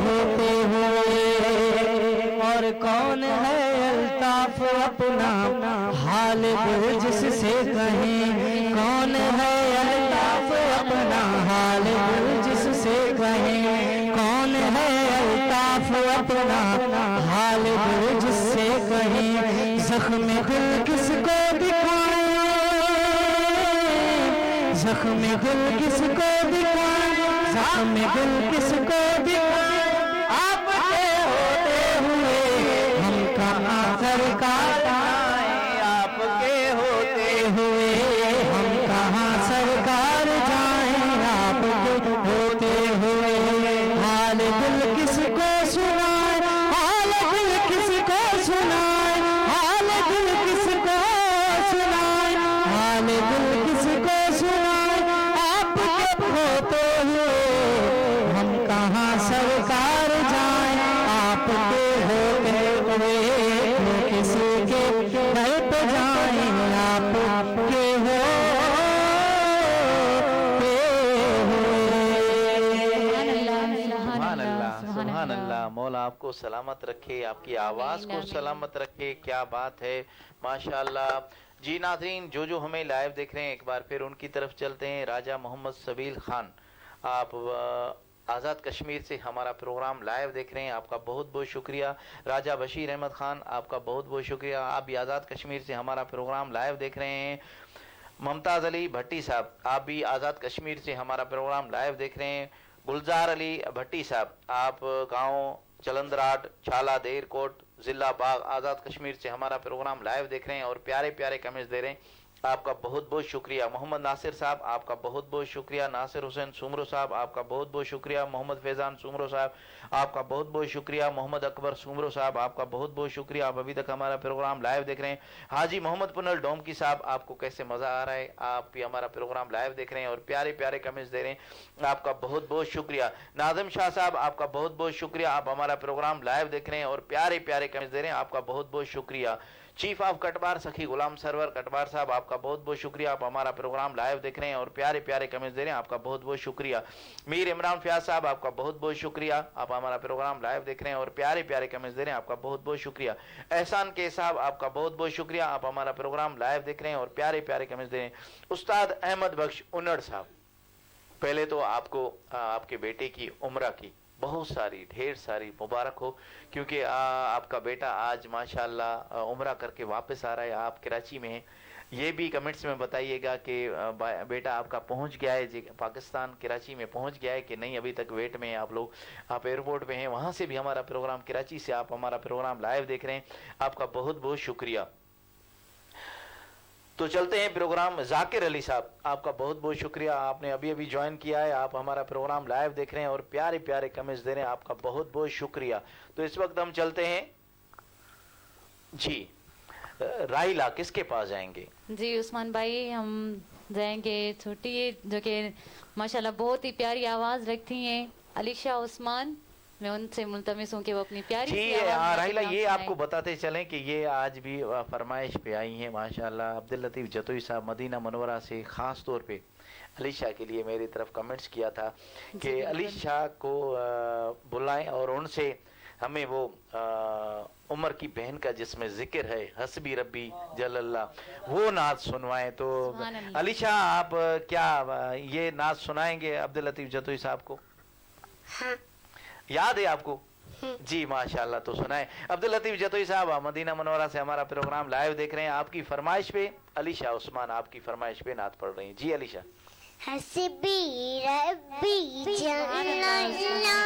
होते हुए। और कौन है अल्ताफ अपना हाल दिल जिससे कहें, कौन है अल्ताफ अपना हाल दिल जिससे कहें, कौन है अल्ताफ अपना हाल दिल जिससे कहें, जख्म दिल किसको दिखाएं, जख्म दिल किसको दिखाएं, जख्म दिल किसको दिखाएं, आपके होते हुए हम कहाँ सरकार आए, आपके होते हुए हम कहाँ सरकार जाएं, आपके होते हुए हाल दिल किसको सुनाए, हाल दिल किसको सुनाए, हाल दिल किसको सुनाए, हाल दिल किसको सुनाए, आपके होते हुए हम कहाँ सरकार जाएं, आपके होते हुए किसी के घर पे जाएं, आपके
सुभान अल्लाह, सुभान अल्लाह। मौला आपको सलामत रखे, आपकी आवाज़ को सलामत रखे। क्या बात है, माशाअल्लाह। जी नाज़रीन, जो हमें लाइव देख रहे हैं, एक बार फिर उनकी तरफ चलते हैं। राजा मोहम्मद सबील खान, आप आज़ाद कश्मीर से हमारा प्रोग्राम लाइव देख रहे हैं, आपका बहुत बहुत शुक्रिया। राजा बशीर अहमद खान, आपका बहुत बहुत शुक्रिया, आप भी आज़ाद कश्मीर से हमारा प्रोग्राम लाइव देख रहे हैं। मुमताज़ अली भट्टी साहब, आप भी आज़ाद कश्मीर से हमारा प्रोग्राम लाइव देख रहे हैं। गुलजार अली भट्टी साहब, आप गांव चलंदराट, छाला, देरकोट, जिला बाग, आज़ाद कश्मीर से हमारा प्रोग्राम लाइव देख रहे हैं और प्यारे प्यारे कमेंट्स दे रहे हैं, आपका बहुत बहुत शुक्रिया। मोहम्मद नासिर साहब, आपका बहुत बहुत शुक्रिया। नासिर हुसैन सुमरो साहब, आपका बहुत बहुत शुक्रिया। मोहम्मद फैजान सुमरो साहब, आपका बहुत बहुत शुक्रिया। मोहम्मद अकबर सुमरो साहब, आपका बहुत बहुत शुक्रिया, आप अभी तक हमारा प्रोग्राम लाइव देख रहे हैं। हाजी मोहम्मद पुनल डोमकी साहब, आपको कैसे मज़ा आ रहा है, आप भी हमारा प्रोग्राम लाइव देख रहे हैं और प्यारे प्यारे कमेंट्स दे रहे हैं, आपका बहुत बहुत शुक्रिया। नाज़िम शाह साहब, आपका बहुत बहुत शुक्रिया, आप हमारा प्रोग्राम लाइव देख रहे हैं और प्यारे प्यारे कमेंट्स दे रहे हैं, आपका बहुत बहुत शुक्रिया। चीफ ऑफ कटवार सखी गुलाम सरवर कटवार साहब, आपका बहुत बहुत शुक्रिया, आप हमारा प्रोग्राम लाइव देख रहे हैं और प्यारे प्यारे कमेंट्स दे रहे हैं, आपका बहुत बहुत शुक्रिया। मीर इमरान फयाज साहब, आपका बहुत बहुत शुक्रिया, आप हमारा प्रोग्राम लाइव देख रहे हैं और प्यारे प्यारे कमेंट्स दे रहे हैं, आपका बहुत बहुत शुक्रिया। एहसान के साहब, आपका बहुत बहुत शुक्रिया, आप हमारा प्रोग्राम लाइव देख रहे हैं और प्यारे प्यारे कमेंट्स दे रहे हैं। उस्ताद अहमद बख्श उन्नड़ साहब, पहले तो आपको आपके बेटे की उम्र की बहुत सारी ढेर सारी मुबारक हो, क्योंकि आपका बेटा आज माशाल्लाह उम्रा करके वापस आ रहा है, आप कराची में हैं। ये भी कमेंट्स में बताइएगा कि बेटा आपका पहुंच गया है पाकिस्तान, कराची में पहुंच गया है कि नहीं, अभी तक वेट में हैं आप लोग। आप एयरपोर्ट पे हैं, वहाँ से भी हमारा प्रोग्राम, कराची से आप हमारा प्रोग्राम लाइव देख रहे हैं, आपका बहुत बहुत शुक्रिया। तो चलते हैं प्रोग्राम। जाकिर अली साहब, आपका बहुत बहुत शुक्रिया, आपने अभी अभी ज्वाइन किया है, आप हमारा प्रोग्राम लाइव देख रहे हैं और प्यारे प्यारे कमेंट्स दे रहे हैं, आपका बहुत बहुत शुक्रिया। तो इस वक्त हम चलते हैं जी, राहिला किसके पास जाएंगे?
जी उस्मान भाई, हम जाएंगे छोटी जो कि माशाल्लाह बहुत ही प्यारी आवाज़ रखती हैं, अलीशा उस्मान। मैं उनसे मुल्तमिस हूँ कि वो अपनी प्यारी
जी राहिला, ये आपको बताते चलें कि ये आज भी फरमाइश पे आई हैं माशाल्लाह। अब्दुल लतीफ़ जतोई साहब मदीना मनवरा से ख़ास तौर पे अलीशा के लिए मेरी तरफ कमेंट्स किया था कि अलीशा को बुलाएं और उनसे हमें वो उमर की बहन का जिसमें जिक्र है हस्बी रब्बी जल्लल्लाह, वो नात सुनवाएं। तो अलीशा, आप क्या ये नात सुनाएंगे अब्दुल लतीफ़ जतोई साहब को?
हाँ।
याद है आपको? जी माशाल्लाह, तो सुनाए। अब्दुल लतीफ़ जतोई साहब मदीना मनोरा से हमारा प्रोग्राम लाइव देख रहे हैं, आपकी फरमाइश पे अलीशा उस्मान आपकी फरमाइश पे नात पढ़ रही हैं। जी अलीशा।
हस्बी रब्बी जल्लल्लाह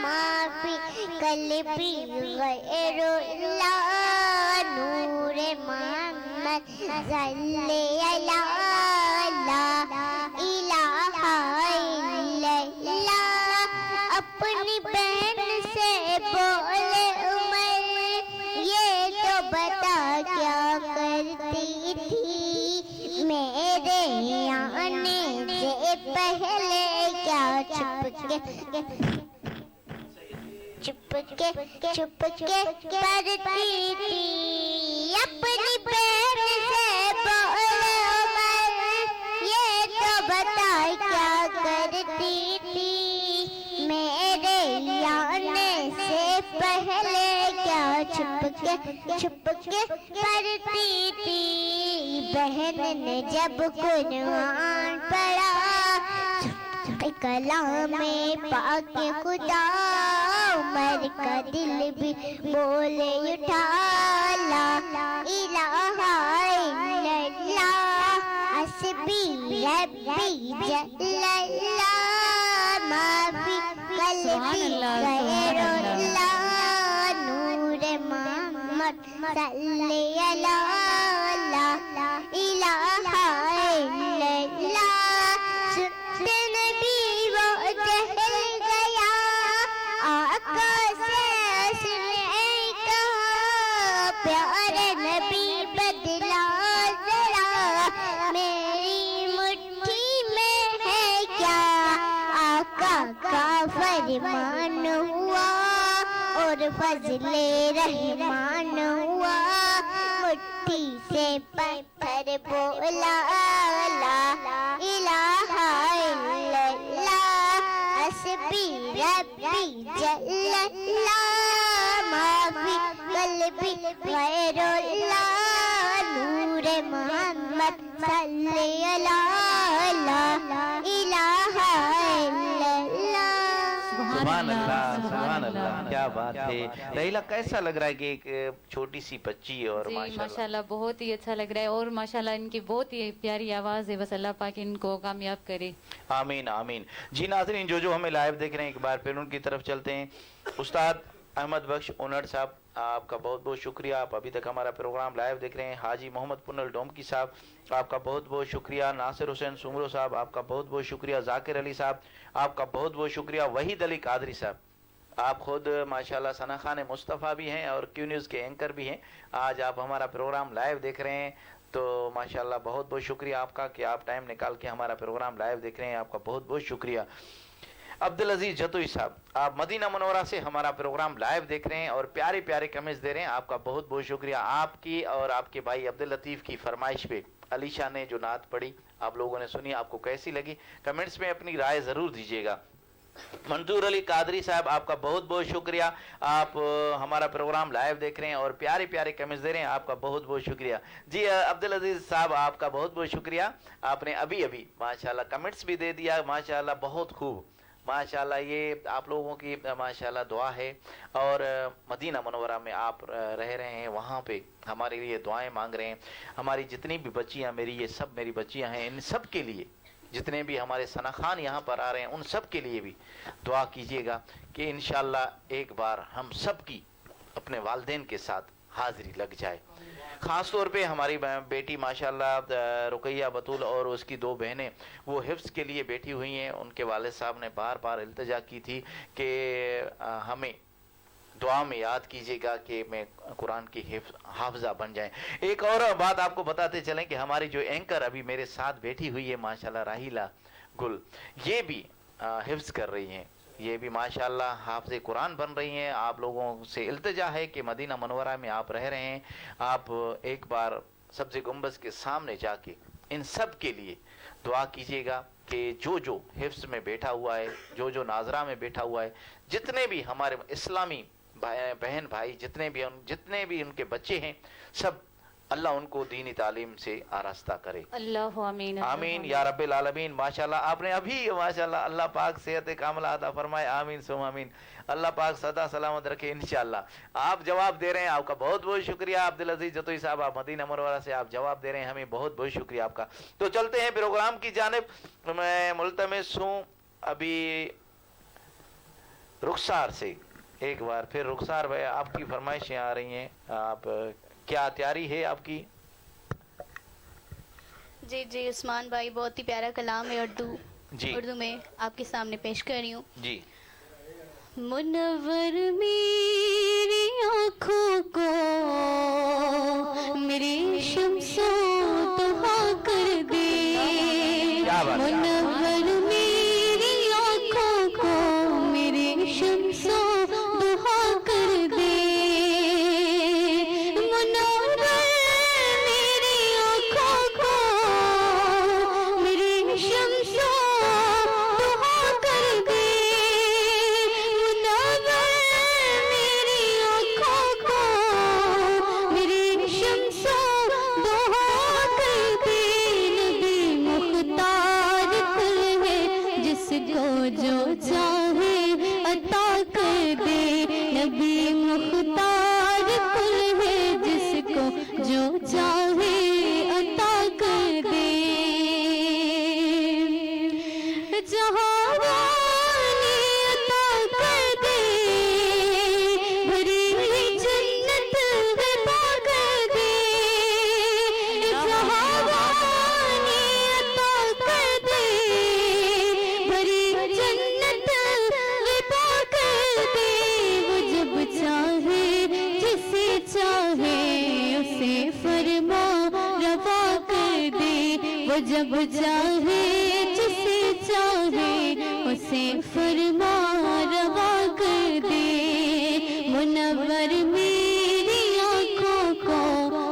माफी कल्बी गैरुल्लाह नूरे मोहम्मद सल्ले अला ला इलाहा इल्लल्लाह। अपनी बहन से बोले उमर, ये तो बता क्या करती थी मेरे आने से पहले, क्या छुपके करती थी अपनी बहन से बोले उमर, ये तो बता क्या करती थी मेरे आने से पहले, क्या छुप के पढ़ती थी। बहन ने जब कुरान पढ़ा, कलाम में पाके खुदा उमर का दिल भी बोले उठा, ला इलाहा इल्लल्लाह हस्बी रब्बी जल्लल्लाह माफी कल्बी गैरुल्लाह नूर मोहम्मद सल्ली अला ला इलाहा इल्लल्लाह। नबी वो टहल गया आका से उसने कहा, प्यारे नबी बदला जरा मेरी मुट्ठी में है क्या। आका का फरमान हुआ और फजले रहमान हुआ, मुट्ठी से पत्थर बोला, ला इलाहा इल्लल्लाह हस्बी रब्बी जल्लल्लाह माफी कल्बी गैरुल्लाह नूर मोहम्मद सल्ली अला ला इलाहा इल्लल्लाह।
सुभान अल्लाह, क्या बात है। रहीला, कैसा लग रहा है कि एक छोटी सी बच्ची और
जी
माशाल्लाह
माशाल्लाह बहुत ही अच्छा लग रहा है, और माशाल्लाह इनकी बहुत ही प्यारी आवाज़ है। बस अल्लाह पाक इनको कामयाब करे।
आमीन आमीन। जी नाज़रीन, जो हमें लाइव देख रहे हैं, एक बार फिर उनकी तरफ चलते हैं। उस्ताद अहमद बख्श उनड़ साहब, आपका बहुत बहुत शुक्रिया। आप अभी तक हमारा प्रोग्राम लाइव देख रहे हैं। हाजी मोहम्मद पुनल डोमकी साहब, आपका बहुत बहुत शुक्रिया। नासिर हुसैन सुमरो साहब, आपका बहुत बहुत शुक्रिया। जाकिर अली साहब, आपका बहुत बहुत शुक्रिया। वहीद अली कादरी साहब, आप खुद माशाल्लाह सना खान मुस्तफ़ा भी हैं और क्यू न्यूज़ के एंकर भी हैं। आज आप हमारा प्रोग्राम लाइव देख रहे हैं, तो माशाल्लाह बहुत बहुत शुक्रिया आपका कि आप टाइम निकाल के हमारा प्रोग्राम लाइव देख रहे हैं। आपका बहुत बहुत शुक्रिया। अब्दुल अजीज जतोई साहब, आप मदीना मनोरा से हमारा प्रोग्राम लाइव देख रहे हैं और प्यारे प्यारे कमेंट्स दे रहे हैं। आपका बहुत बहुत शुक्रिया। आपकी और आपके भाई अब्दुल लतीफ़ की फरमाइश पे अलीशा ने जो नात पढ़ी आप लोगों ने सुनी, आपको कैसी लगी कमेंट्स में अपनी राय ज़रूर दीजिएगा। मंजूर अली कादरी साहब, आपका बहुत बहुत शुक्रिया। आप हमारा प्रोग्राम लाइव देख रहे हैं और प्यारे प्यारे कमेंट्स दे रहे हैं। आपका बहुत बहुत शुक्रिया। जी अब्दुल अजीज साहब, आपका बहुत बहुत शुक्रिया। आपने अभी अभी माशाल्लाह कमेंट्स भी दे दिया, माशाल्लाह बहुत खूब, माशाल्लाह। ये आप लोगों की माशाल्लाह दुआ है। और मदीना मनोवरा में आप रह रहे हैं, वहाँ पे हमारे लिए दुआएं मांग रहे हैं। हमारी जितनी भी बच्चियाँ, मेरी ये सब मेरी बच्चियाँ हैं, इन सब के लिए, जितने भी हमारे सना खान यहाँ पर आ रहे हैं, उन सब के लिए भी दुआ कीजिएगा कि इंशाल्लाह एक बार हम सब की अपने वालिदैन के साथ हाजिरी लग जाए। ख़ास तौर पे हमारी बेटी माशाल्लाह रुकैया बतूल और उसकी दो बहनें, वो हिफ्ज़ के लिए बैठी हुई हैं। उनके वालिद साहब ने बार बार इल्तिजा की थी कि हमें दुआ में याद कीजिएगा कि मैं कुरान की हाफिज़ा बन जाएं। एक और बात आपको बताते चलें कि हमारी जो एंकर अभी मेरे साथ बैठी हुई है माशाल्लाह राहिला गुल, ये भी हिफ्ज़ कर रही हैं, ये भी माशाल्लाह हाफ़िज़ कुरान बन रही हैं। आप लोगों से इल्तिजा है कि मदीना मनोवरा में आप रह रहे हैं, आप एक बार सब्ज़ गुंबज़ के सामने जाके इन सब के लिए दुआ कीजिएगा कि जो जो हिफ्ज़ में बैठा हुआ है, जो जो नाजरा में बैठा हुआ है, जितने भी हमारे इस्लामी बहन भाई, जितने भी उनके बच्चे हैं, सब अल्लाह उनको दीनी तालीम से आरास्ता करे।
अल्लाह आमीन
आमीन या रब्बिल आलमीन। माशाल्लाह आपने अभी माशाल्लाह अल्लाह पाक सेहत कामला अता फरमाए। आमीन सुम आमीन। अल्लाह पाक सदा सलामत रखे इंशाल्लाह। आप जवाब दे रहे हैं, आपका बहुत बहुत शुक्रिया। अब्दुल अजीज जतोई साहब, आप मदीना मनोवरा से आप जवाब दे रहे हैं, हमें बहुत बहुत शुक्रिया आपका। तो चलते हैं प्रोग्राम की जानिब। मैं मुल्तमिस हूँ अभी रुखसार से, एक बार फिर रुखसार भाई आपकी फरमाइशें आ रही हैं, आप क्या तैयारी है आपकी?
जी जी उस्मान भाई, बहुत ही प्यारा कलाम है उर्दू में आपके सामने पेश कर रही हूँ
जी।
मुनव्वर मेरी आँखों को मेरी शम्सो दुहा कर दे, मुनव्वर मेरी आँखों को मेरी शम्सो दुहा कर दे, जब चाहे जिसे चाहे उसे फरमा रवा कर दे मुनव्वर मेरी आँखों को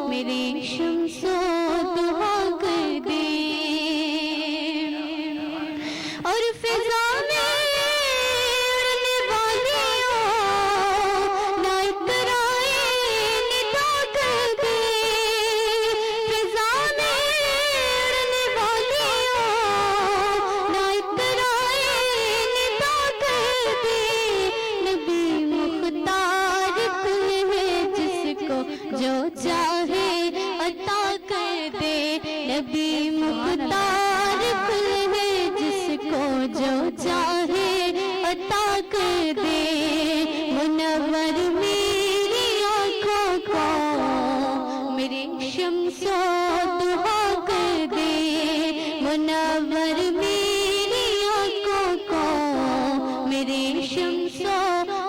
मेरे शम्सो दुआ कर दे और फिजा में उड़ने वालियों ना इतराए निदा कर दे फिजा में उड़ने वालियों ना इतराए निदा कर दे नबी मुख्तार कुल है जिसको जो चाहे अता कर दे नबी मुख्तार कुल है जिसको जो चाहे अता कर दे मुनव्वर मेरी आँखों को मेरे शम्सो दुआ कर दे मुनव्वर मेरी आँखों को मेरे शम्सो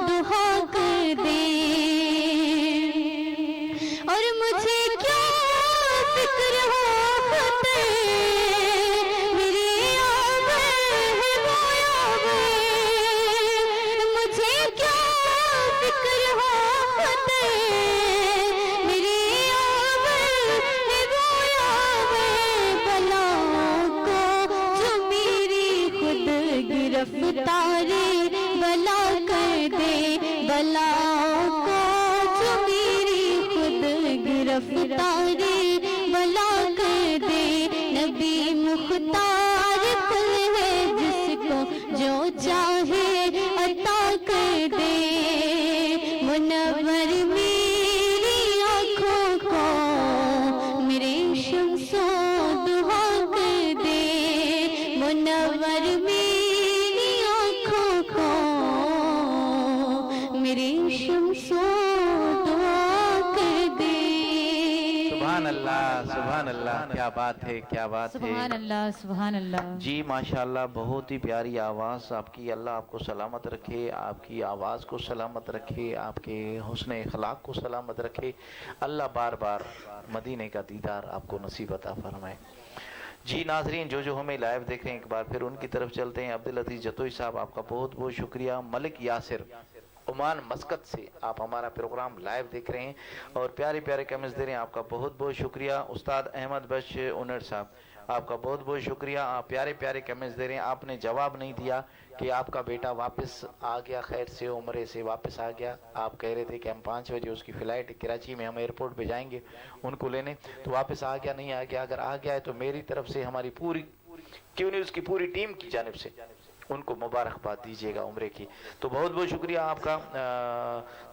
दुआ कर दे और मुझे क्या फिक्र हो खुदे मेरी आवे है वो आवे मुझे क्या फिक्र हो खुदे मेरी आवे है वो आवे बलाओं को जो मेरी खुद गिरफ्तारी बला कर दे बलाओं को जो मेरी खुद गिरफ्तारी बला कर दे नबी मुख्तार कुल है जिसको जो चाहे अता कर दे मुनव्वर मेरी आँखों को मेरे शम्सो दुआ कर दे मुनव्वर मेरी आँखों को मेरे शम्सो दुआ कर दे
सुभान अल्लाह, क्या बात है, क्या बात है।
सुभान अल्लाह, सुभान अल्लाह।
जी माशाल्लाह, बहुत ही प्यारी आवाज़ आपकी। अल्लाह आपको सलामत रखे, आपकी आवाज़ को सलामत रखे, आपके हुस्न अखलाक को सलामत रखे। अल्लाह बार बार मदीने का दीदार आपको नसीब अता फरमाए। जी नाजरीन, जो हमें लाइव देख रहे हैं, एक बार फिर उनकी तरफ चलते हैं। अब्दुल अजीज जतोई साहब, आपका बहुत बहुत शुक्रिया। मलिक यासिर ओमान मस्कत से आप हमारा प्रोग्राम लाइव देख रहे हैं और प्यारे प्यारे कमेंट्स दे रहे हैं, आपका बहुत बहुत शुक्रिया। उस्ताद अहमद बख्श उनर साहब, आपका बहुत बहुत शुक्रिया। आप प्यारे प्यारे कमेंट्स दे रहे हैं। आपने जवाब नहीं दिया कि आपका बेटा वापस आ गया, खैर से उम्रे से वापस आ गया। आप कह रहे थे कि हम 5 बजे उसकी फ़्लाइट कराची में हम एयरपोर्ट पे जाएंगे उनको लेने, तो वापस आ गया नहीं आ गया? अगर आ गया है तो मेरी तरफ से, हमारी पूरी क्यू न्यूज़ की पूरी टीम की जानिब से उनको मुबारकबाद दीजिएगा उम्रे की। तो बहुत बहुत शुक्रिया आपका।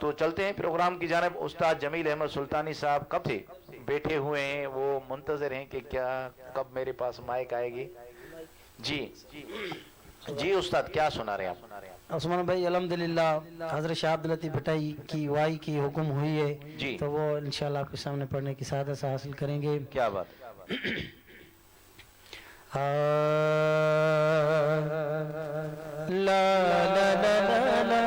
तो चलते हैं प्रोग्राम की जानिब। उस्ताद जमील अहमद सुल्तानी साहब कब से बैठे हुए हैं, वो मुंतज़र हैं कि क्या कब मेरे पास माइक आएगी। जी जी उस्ताद, क्या सुना रहे हैं आप?
उस्मान भाई अल्हम्दुलिल्लाह हज़रत शाह अब्दुल लतीफ़ भटाई की वाई की हुक्म हुई है
जी,
तो वो इंशाल्लाह आपके सामने पढ़ने की सादत से हासिल करेंगे।
क्या बात।
ला ला ला ला ला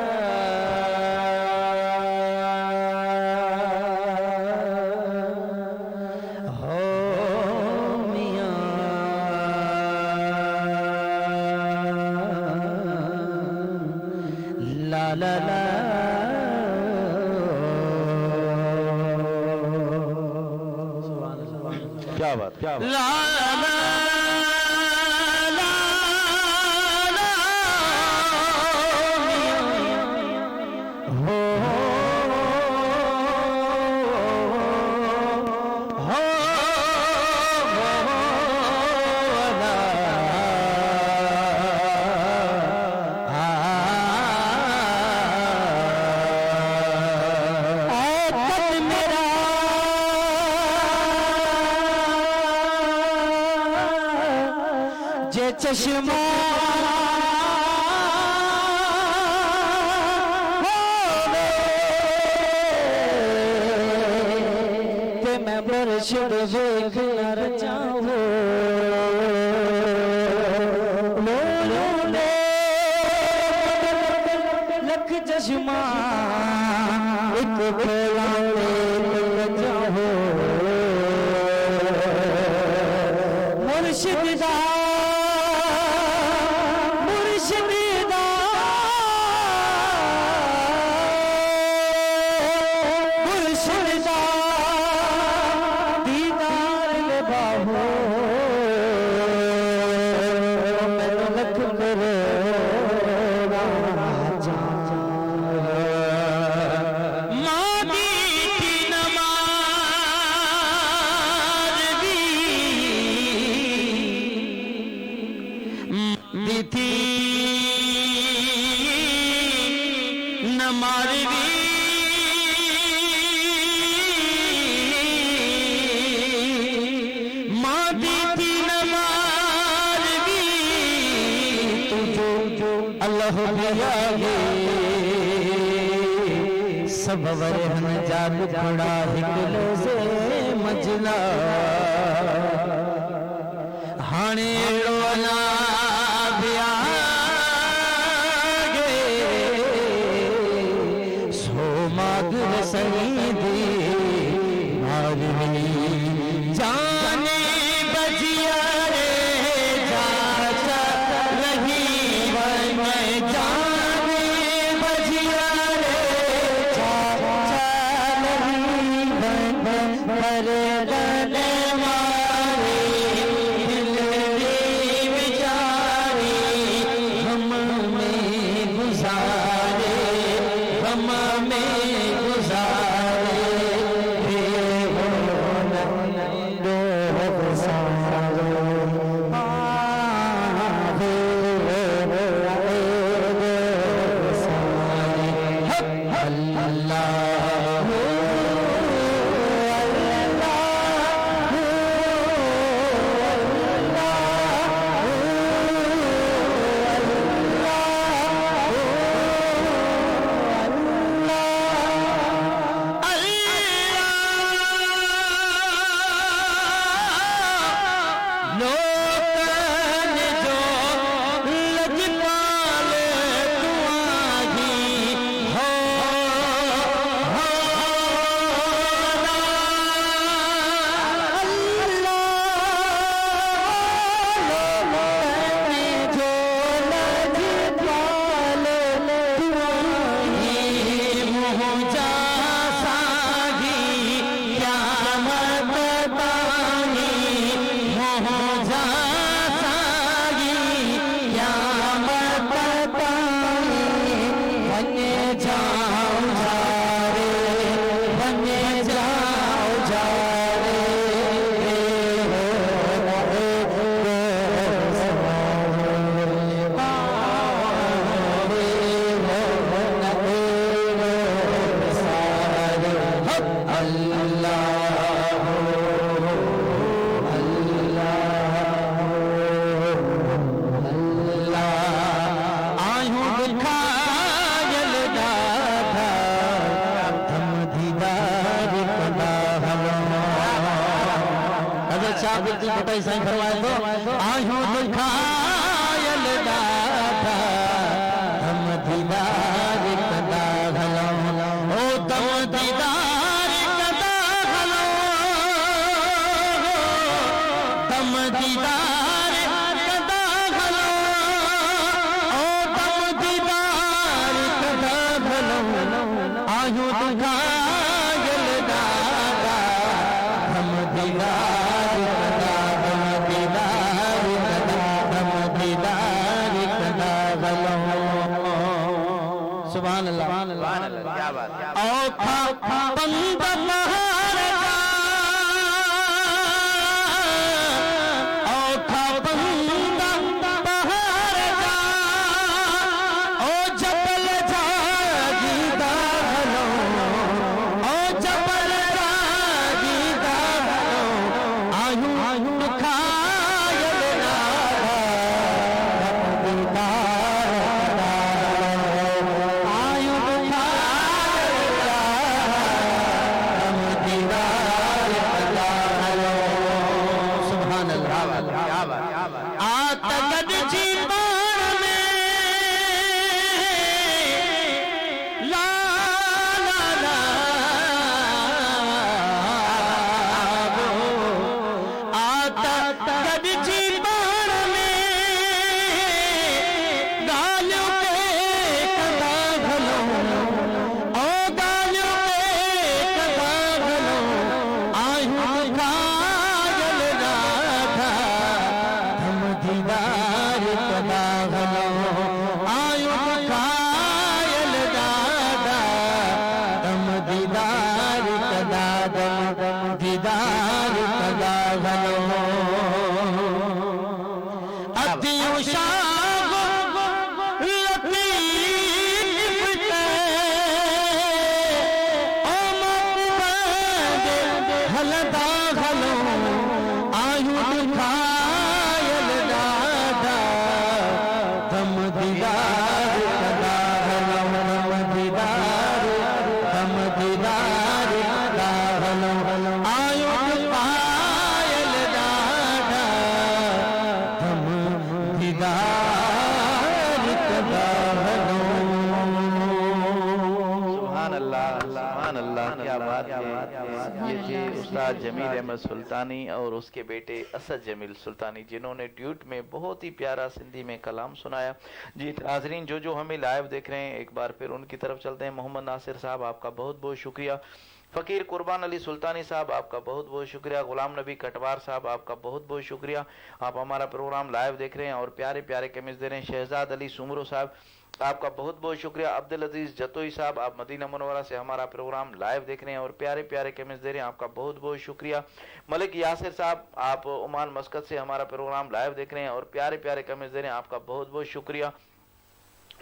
हो मियां ला ला ला
क्या बात, क्या बात।
ला चश्मा ते मैं बरशद वेख न चाहूं लख चश्मा एक खोला चाहूं मुर्शिद मारवी मादी थी न मारवी तुझो अल्लाह दिया सब वरहन जाग खड़ा हिकले से मजला हाणे रोला बियागे सो मागुर सईदी मारवी जाने बजिया रे जाचा रही मैं जाने बजिया रे जाचा रही पर डले मारे दिलरी बिचारी हम में गुजारे हम में गुजारे साईं फरमाए तो आहियो दुखायल दाता हम दीदार कदा घलो ओ तम दीदार कदा घलो तम दीदार कदा घलो ओ तम दीदार कदा घलो आहियो दुखायल दाता हम दीदार सुभान अल्लाह
क्या बात
ओ बंद बहार का ओ बंद बहार का ओ जबल जागीदा हलो ओ जबल जागीदा हलो आयु खायल ना आयु
अल्लाह, सुभान अल्लाह, क्या बात है। ये थे उस्ताद जमील अहमद सुल्तानी और उसके बेटे असद जमील सुल्तानी, जिन्होंने ड्यूट में बहुत ही प्यारा सिंधी में कलाम सुनाया। जी नाज़रीन, जो हमें लाइव देख रहे हैं, एक बार फिर उनकी तरफ चलते हैं। मोहम्मद नासिर साहब, आपका बहुत बहुत शुक्रिया। फ़कीर कुर्बान अली सुल्तानी साहब, आपका बहुत बहुत शुक्रिया। गुलाम नबी कटवार साहब, आपका बहुत बहुत शुक्रिया, आप हमारा प्रोग्राम लाइव देख रहे हैं और प्यारे प्यारे कमेंट्स दे रहे हैं। शहजाद अली सुमरो साहब, आपका बहुत बहुत शुक्रिया। अब्दुल अजीज जतोई साहब, आप मदीना मुनव्वरा से हमारा प्रोग्राम लाइव देख रहे हैं और प्यारे प्यारे कमेंट्स दे रहे हैं, आपका बहुत बहुत शुक्रिया। मलिक यासिर साहब, आप ओमान मस्कत से हमारा प्रोग्राम लाइव देख रहे हैं और प्यारे प्यारे कमेंट्स दे रहे हैं, आपका बहुत बहुत शुक्रिया।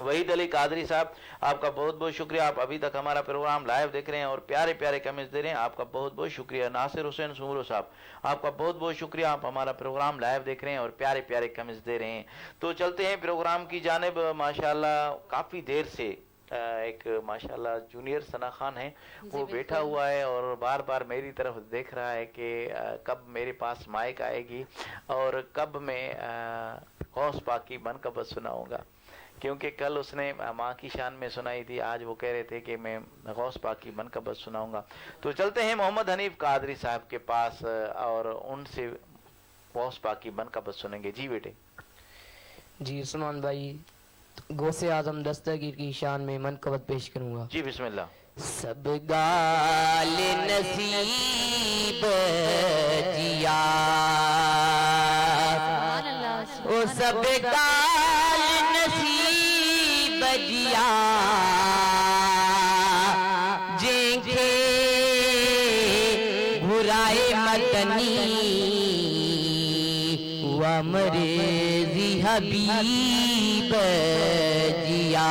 वहीद अली कादरी साहब, आपका बहुत बहुत शुक्रिया, आप अभी तक हमारा प्रोग्राम लाइव देख रहे हैं और प्यारे प्यारे कमेंट्स दे रहे हैं, आपका बहुत बहुत शुक्रिया। नासिर हुसैन सुमरो साहब, आपका बहुत बहुत शुक्रिया, आप हमारा प्रोग्राम लाइव देख रहे हैं और प्यारे प्यारे कमेंट्स दे रहे हैं। तो चलते हैं प्रोग्राम की जानिब। माशाल्लाह काफ़ी देर से एक माशाल्लाह जूनियर सना खान है, वो बैठा हुआ है और बार बार मेरी तरफ देख रहा है कि कब मेरे पास माइक आएगी और कब मैं गौस पाक की मनक़बत सुनाऊंगा, क्योंकि कल उसने माँ की शान में सुनाई थी, आज वो कह रहे थे कि मैं गौस पाक की मनक़बत सुनाऊंगा। तो चलते हैं मोहम्मद हनीफ कादरी साहब के पास और उनसे गौस पाक की मनक़बत सुनेंगे। जी बेटे।
जी उस्मान भाई, गौसे आजम दस्तगीर की शान में मनक़बत पेश करूँगा।
जी बिस्मिल्लाह।
सब गाल नसीब जिया, ओ सब गाल नसीब जिया, जेके घुराए मदनी वमरे हबीब जिया,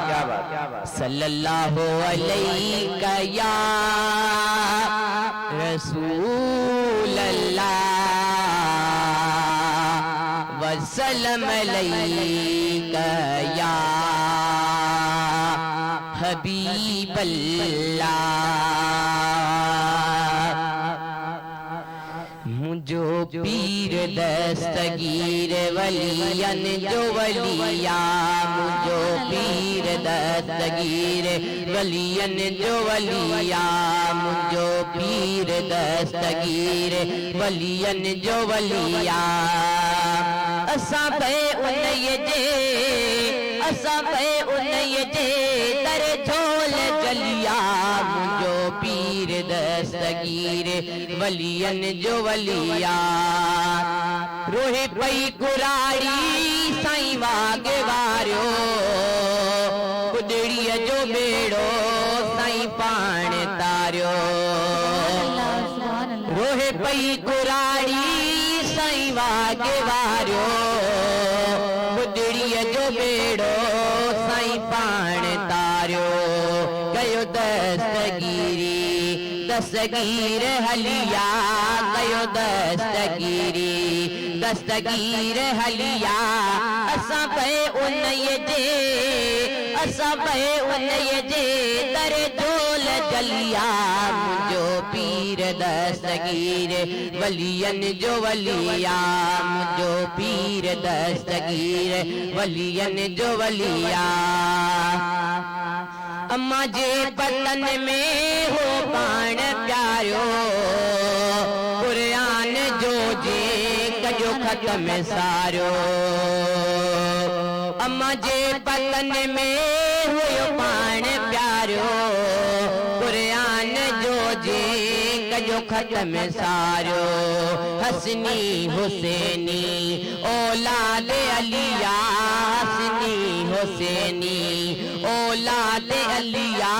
क्या बात।
सल्लल्लाहु अलैहि या रसूल अल्लाह वसल्लम अलैका या हबीब अल्लाह। मुझो पीर दस्तगीर वलियन जो वलिया, मुझो पीर दस्तगीर वलियन जो वलिया, मुझो पीर दस्तगीर वलियन जो वलिया। असां पे उन जे, असां पे उन जे तर झोल जलिया, मुझो पीर दस्तगीर वलियन जो वलिया। रोहे पई कुराड़ी साईं वाग वारियो, गुदड़ीअ जो बेड़ो साईं पाण तारियो। रोहे पई कुराड़ी साईं वाग वारियो, गुदड़ीअ जो बेड़ो साईं पाण तारियो। कयो दस्तगीरी दस्तगीर हलिया, कयो दस्तगीरी दस्तगीर हलिया। असां पे उन जे, असां पे उन जे तर झोल जलिया, मुझो पीर दस्तगीर वलियन जो वलिया, मुझो पीर दस्तगीर वलियन जो वलिया। अम्मा जे पतन में हो पाण प्यारो, कुरान जो जे कजो खत्म सारो। अम्मा जे पतन में हो पाण प्यारो, कुरान जो जे कजो खत्म सारो। हसनी हुसैनी औलाद अलिया, हसनी हुसैनी औलाद अलिया।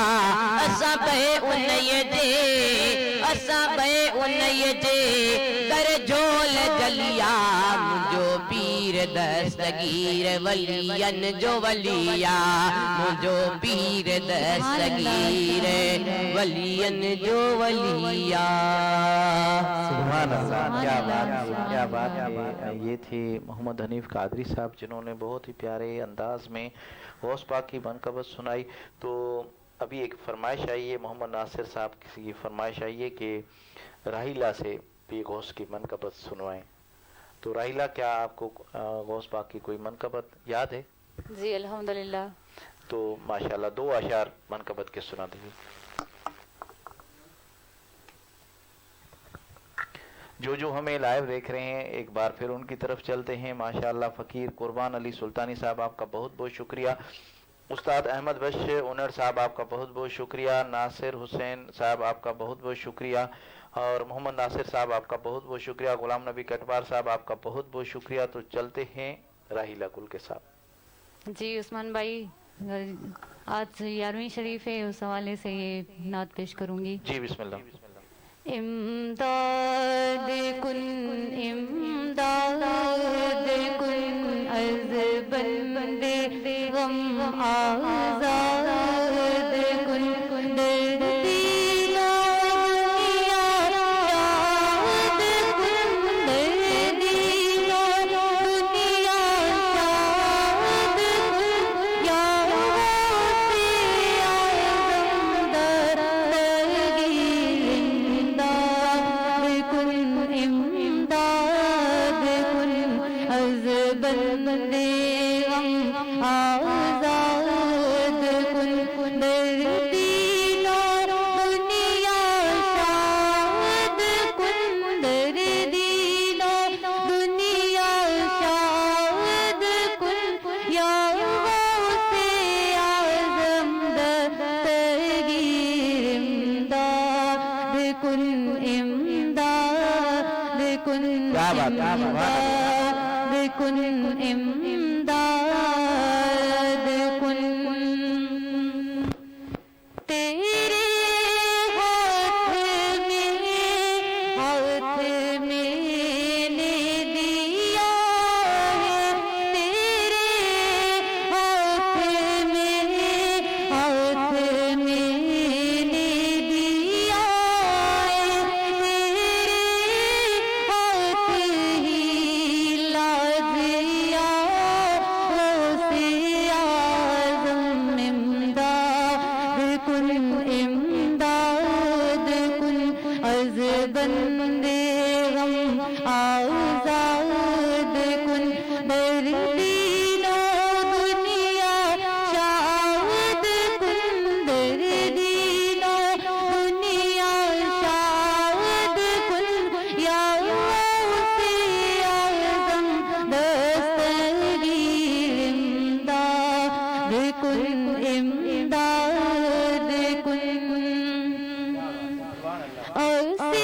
असां पे उन जे, असां पे उन जे कर झोल जलिया, मुझो पीर दस्तगीर वलियन जो वलिया, मुझो पीर दस्तगीर वलियन जो वलिया।
सुभान अल्लाह, क्या बात है, क्या बात है। ये थे मोहम्मद हनीफ कादरी साहब, जिन्होंने बहुत ही प्यारे अंदाज में गौस पाक की मनक़बत सुनाई। तो अभी एक फरमाइश आई है, मोहम्मद नासिर साहब की फरमाइश आई है कि राहिला से भी गौस की मनक़बत सुनवाएं। तो राहिला, क्या आपको गौस पाक की कोई मनक़बत याद है?
जी अल्हम्दुलिल्लाह।
تو ماشاءاللہ 2 اشعار منقبت کے سنا دیجیے. جو ہمیں لائیو دیکھ رہے ہیں ایک بار پھر ان کی طرف چلتے ہیں. ماشاءاللہ فقیر قربان علی سلطانی صاحب آپ کا بہت بہت شکریہ. استاد احمد بش اونر صاحب آپ کا بہت بہت شکریہ. ناصر حسین صاحب آپ کا بہت بہت شکریہ. اور محمد ناصر صاحب آپ کا بہت بہت شکریہ. غلام نبی کٹوار صاحب آپ کا بہت بہت شکریہ. تو چلتے ہیں راحیلہ گل کے ساتھ.
جی عثمان بھائی آج 11ویں شریف ہے، اس حوالے سے یہ نعت پیش کروں گی.
جی بسم اللہ.
امداد کن امداد کن از بندے غم آزاد کن درد دینا یاد کن درد دینا دنیا شاد کن یا اعظم درگیر امداد کن از بندے غم آزاد کن درد دینا دنیا شاد کن درد دینا دنیا شاد کن یا غوث اعظم دستگیر امداد کن امداد کن امداد کن امداد کن تیرے ہاتھ میں نے دیا ہے تیرے ہاتھ میں نے دیا ہے تیرے ہاتھ ہی لازیا غوث اعظم امداد کن امداد کن از بندے غم آزاد کن درد دینا دنیا شاد کن درد دینا دنیا شاد کن یا غوث اعظم دستگیر امداد کن امداد کن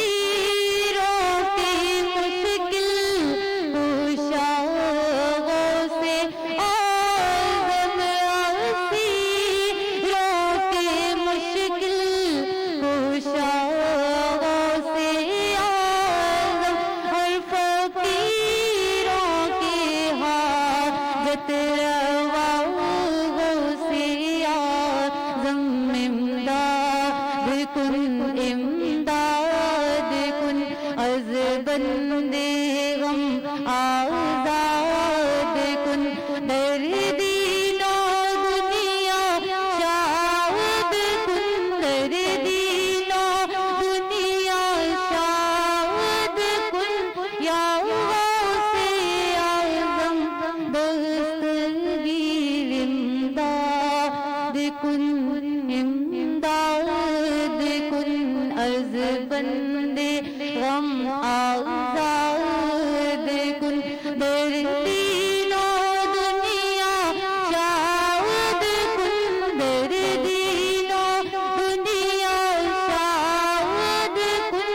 اسیروں کی مشکل کشا غوث اعظم اسیروں کی مشکل کشا غوث اعظم ہر فقیروں کی حاجت روا غوث اعظم امداد کن امداد کن از بندے غم آزاد کن درد دینا دنیا شاد کن درد دینا دنیا شاد کن یا غوث اعظم دستگیر امداد کن امداد کن از بندے غم آزاد کن درد دینا دنیا شاد کن درد دینا دنیا شاد کن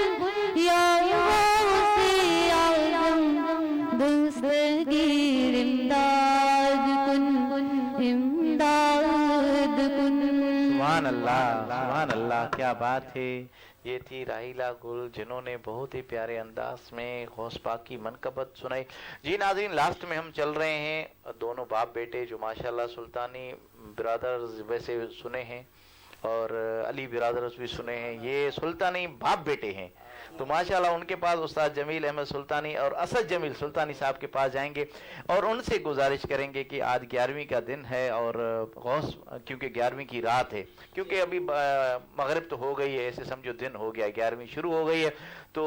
یا غوث اعظم دستگیر امداد کن امداد کن.
سبحان اللہ کیا بات ہے. یہ تھی راحیلہ گل جنہوں نے بہت ہی پیارے انداز میں غوث پاک کی منقبت سنائی. جی ناظرین لاسٹ میں ہم چل رہے ہیں دونوں باپ بیٹے جو ماشاءاللہ سلطانی برادرز ویسے سنے ہیں اور علی برادرز بھی سنے ہیں. یہ سلطانی باپ بیٹے ہیں تو ماشاءاللہ ان کے پاس استاد جمیل احمد سلطانی اور اسد جمیل سلطانی صاحب کے پاس جائیں گے اور ان سے گزارش کریں گے کہ آج 11ویں کا دن ہے اور غوث کیونکہ 11ویں کی رات ہے کیونکہ ابھی مغرب تو ہو گئی ہے ایسے سمجھو دن ہو گیا 11ویں شروع ہو گئی ہے تو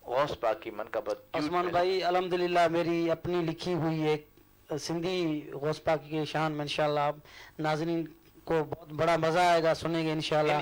غوث پاک کی منقبت.
عثمان بھائی الحمدللہ میری اپنی لکھی ہوئی ایک सिंधी गौस पाक की शान में इंशाल्लाह आप नाज़रीन को बहुत बड़ा मज़ा आएगा, सुनेंगे इंशाल्लाह।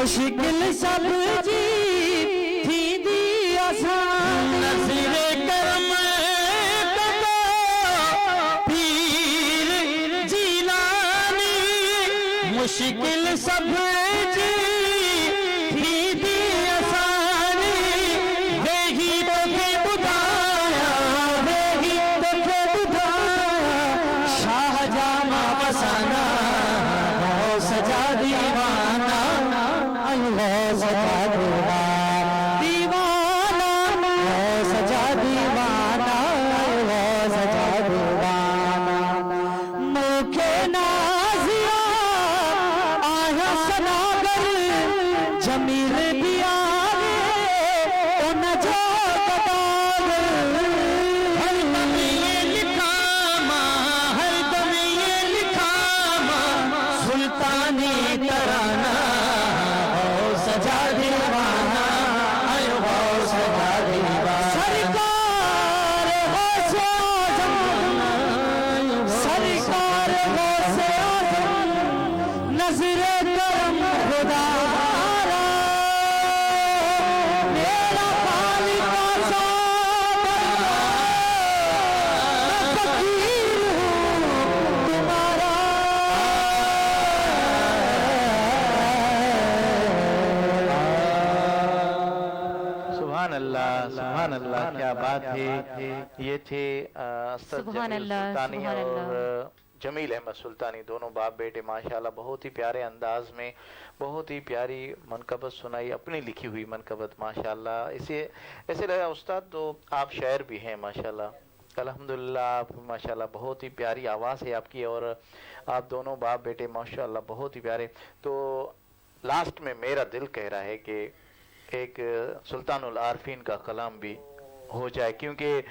मुश्किल सब जी थी दी आसान नज़रे करम कदो पीर जिलानी मुश्किल सब जी थी दी आसानी वेही तोखे बुधाया वेही तोखे बुधाया शाहजहां फसाना सजा दीवाना सजा दीवाना सजा दीवाना सजा दीवाना मुखे नाज़िया आया सनागर जमील भी आवे उन जो कबाग हर दम ये लिखा मां हर दम ये लिखा मां सुल्तानी तराना सजा दीवाना आयो हो सजा दीवाना सरकार हो से आज़म सरकार हो से आज़म नज़रे करम खुदारा मेरा खालिक फकीर हूँ तुम्हारा
सुभान अल्लाह, क्या बात है। ये थे असद जमील सुल्तानी और जमील अहमद सुल्तानी, दोनों बाप बेटे माशाल्लाह बहुत ही प्यारे अंदाज में बहुत ही प्यारी मनकबत सुनाई, अपनी लिखी हुई मनकबत माशाल्लाह। इसे ऐसे लगा उस्ताद तो आप शायर भी हैं माशाल्लाह, अल्हम्दुलिल्लाह। आप माशाल्लाह बहुत ही प्यारी आवाज़ है आपकी और आप दोनों बाप बेटे माशाल्लाह बहुत ही प्यारे। तो लास्ट में मेरा दिल कह रहा है कि एक सुल्तानुल आरफीन का कलाम भी हो जाए, क्योंकि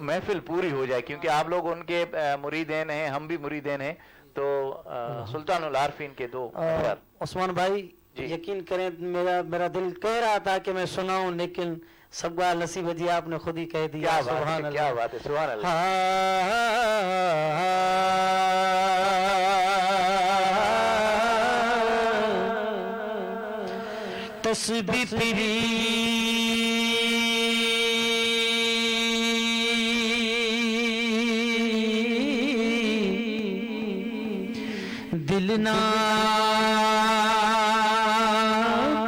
महफिल पूरी हो जाए, क्योंकि आप लोग उनके मुरीदेन हैं, हम भी मुरीदेन हैं। तो सुल्तानुल आरफीन के दो अशर।
उस्मान भाई यकीन करें मेरा दिल कह रहा था कि मैं सुनाऊं, लेकिन सबका नसीब जी आपने खुद ही कह दिया। सुभान अल्लाह,
क्या बात है, सुभान अल्लाह।
तस्बीह तेरी दिल ना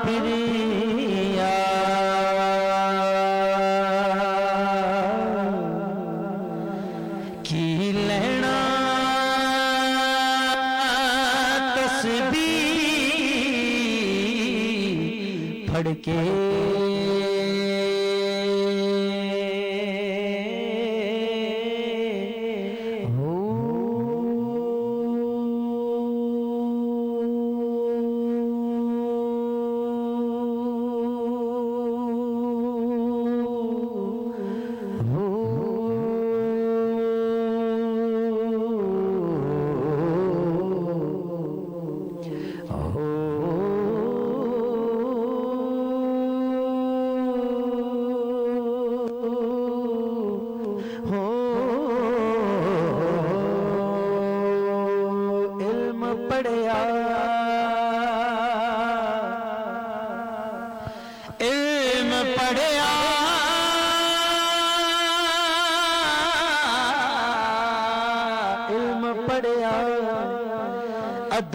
प्रिया की लेना तस्बीह पढ़ के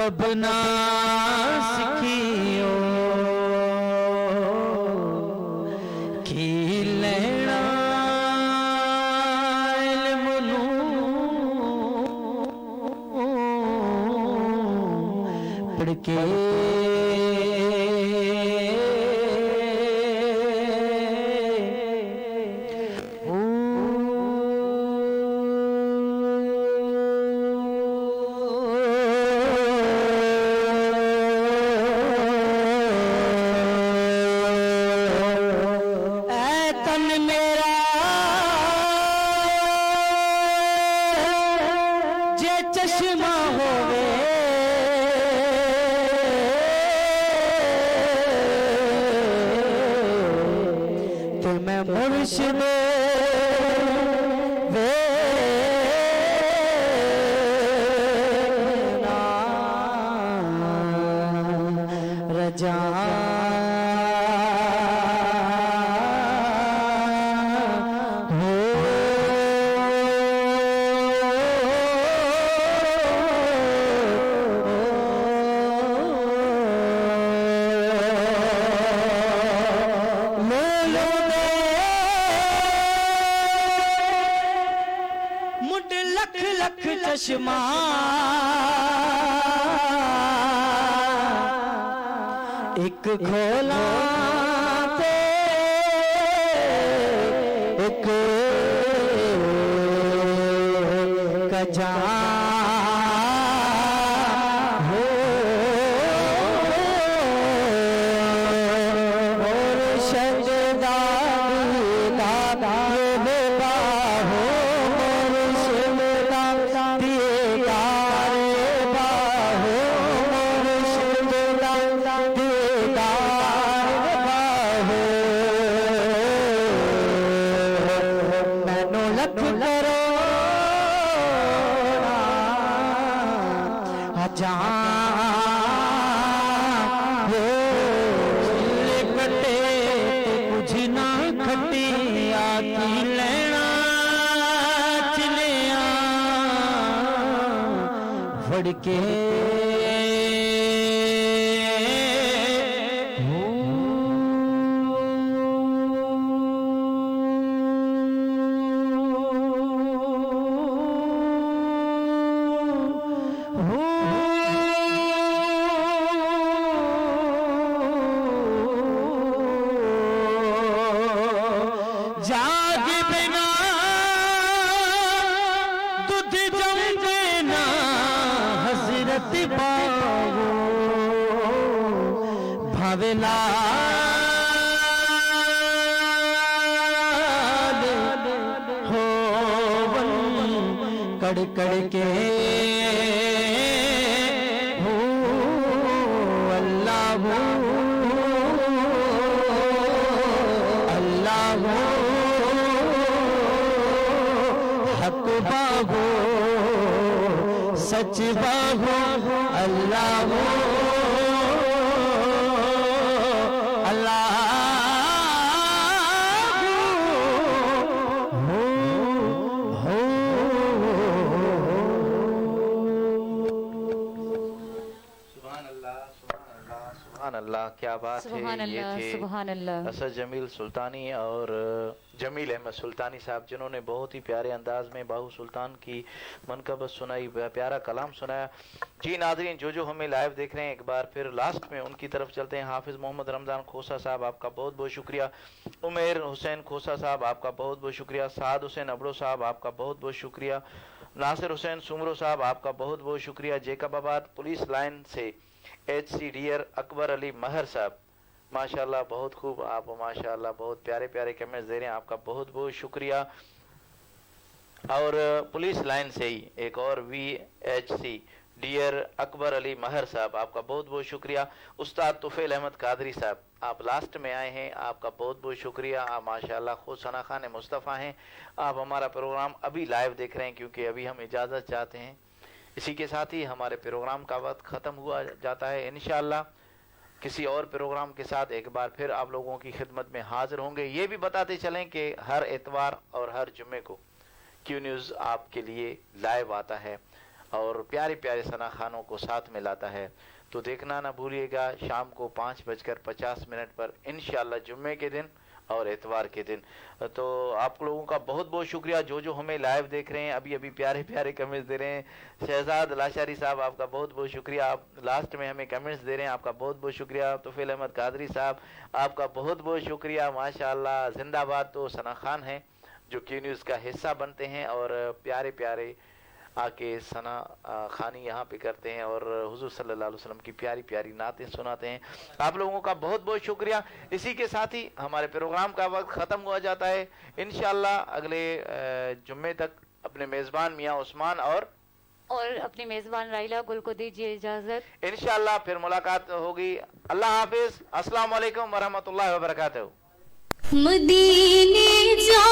ادب نہ سکھیو کی لینا علم نو پڑھ کے چشمہ ایک کھولا تے ایک کجا ہو اور شجدہ دادا باہو کے کڑ کڑ کے ہو اللہ اللہ حق باہو سچ باہو اللہ
اللہ کیا بات ہے. یہ تھے اسد جمیل سلطانی اور جمیل احمد سلطانی صاحب جنہوں نے بہت ہی پیارے انداز میں باہو سلطان کی منقبت سنائی, پیارا کلام سنایا. جی ناظرین, جو ہمیں لائیو دیکھ رہے ہیں ایک بار پھر لاسٹ میں ان کی طرف چلتے ہیں. حافظ محمد رمضان کھوسا صاحب آپ کا بہت بہت شکریہ. عمیر حسین کھوسا صاحب آپ کا بہت بہت شکریہ. سعد حسین ابڑو صاحب آپ کا بہت بہت شکریہ. ناصر حسین سمرو صاحب آپ کا بہت بہت شکریہ. جیکب آباد پولیس لائن سے ایچ سی ڈیئر اکبر علی مہر صاحب ماشاءاللہ بہت خوب, آپ ماشاءاللہ بہت پیارے پیارے کمنٹس دے رہے ہیں, آپ کا بہت بہت شکریہ. اور پولیس لائن سے ہی ایک اور وی ایچ سی ڈیئر اکبر علی مہر صاحب آپ کا بہت بہت شکریہ. استاد طفیل احمد قادری صاحب آپ لاسٹ میں آئے ہیں, آپ کا بہت بہت شکریہ. آپ ماشاءاللہ خود ثنا خان مصطفیٰ ہیں, آپ ہمارا پروگرام ابھی لائیو دیکھ رہے ہیں کیونکہ ابھی ہم اجازت چاہتے ہیں. اسی کے ساتھ ہی ہمارے پروگرام کا وقت ختم ہوا جاتا ہے. انشاءاللہ کسی اور پروگرام کے ساتھ ایک بار پھر آپ لوگوں کی خدمت میں حاضر ہوں گے. یہ بھی بتاتے چلیں کہ ہر اتوار اور ہر جمعے کو کیو نیوز آپ کے لیے لائیو آتا ہے. और प्यारे प्यारे सना खानों को साथ में लाता है। तो देखना ना भूलिएगा शाम को 5:50 पर इंशाल्लाह जुम्मे के दिन और एतवार के दिन। तो आप लोगों का बहुत बहुत शुक्रिया जो हमें लाइव देख रहे हैं, अभी अभी प्यारे प्यारे कमेंट्स दे रहे हैं। शहजाद लाशारी साहब आपका बहुत बहुत शुक्रिया, आप लास्ट में हमें कमेंट्स दे रहे हैं, आपका बहुत बहुत शुक्रिया। तोफील अहमद कादरी साहब आपका बहुत बहुत शुक्रिया, माशाअल्लाह जिंदाबाद। तो सना खान हैं जो क्यू न्यूज़ का हिस्सा बनते हैं और प्यारे प्यारे आके सना खानी यहाँ पे करते हैं और हुजूर सल्लल्लाहु अलैहि वसल्लम की प्यारी प्यारी नातें सुनाते हैं। आप लोगों का बहुत बहुत शुक्रिया। इसी के साथ ही हमारे प्रोग्राम का वक्त ख़त्म हो जाता है। इंशाल्लाह अगले जुम्मे तक अपने मेज़बान मियाँ उस्मान और
अपनी मेज़बान राइला गुल को दीजिए इजाज़त।
इंशाल्लाह फिर मुलाकात होगी। अल्लाह हाफिज़। अस्सलाम वालेकुम वरहमतुल्लाहि वबरकातुहू।
मदीने जा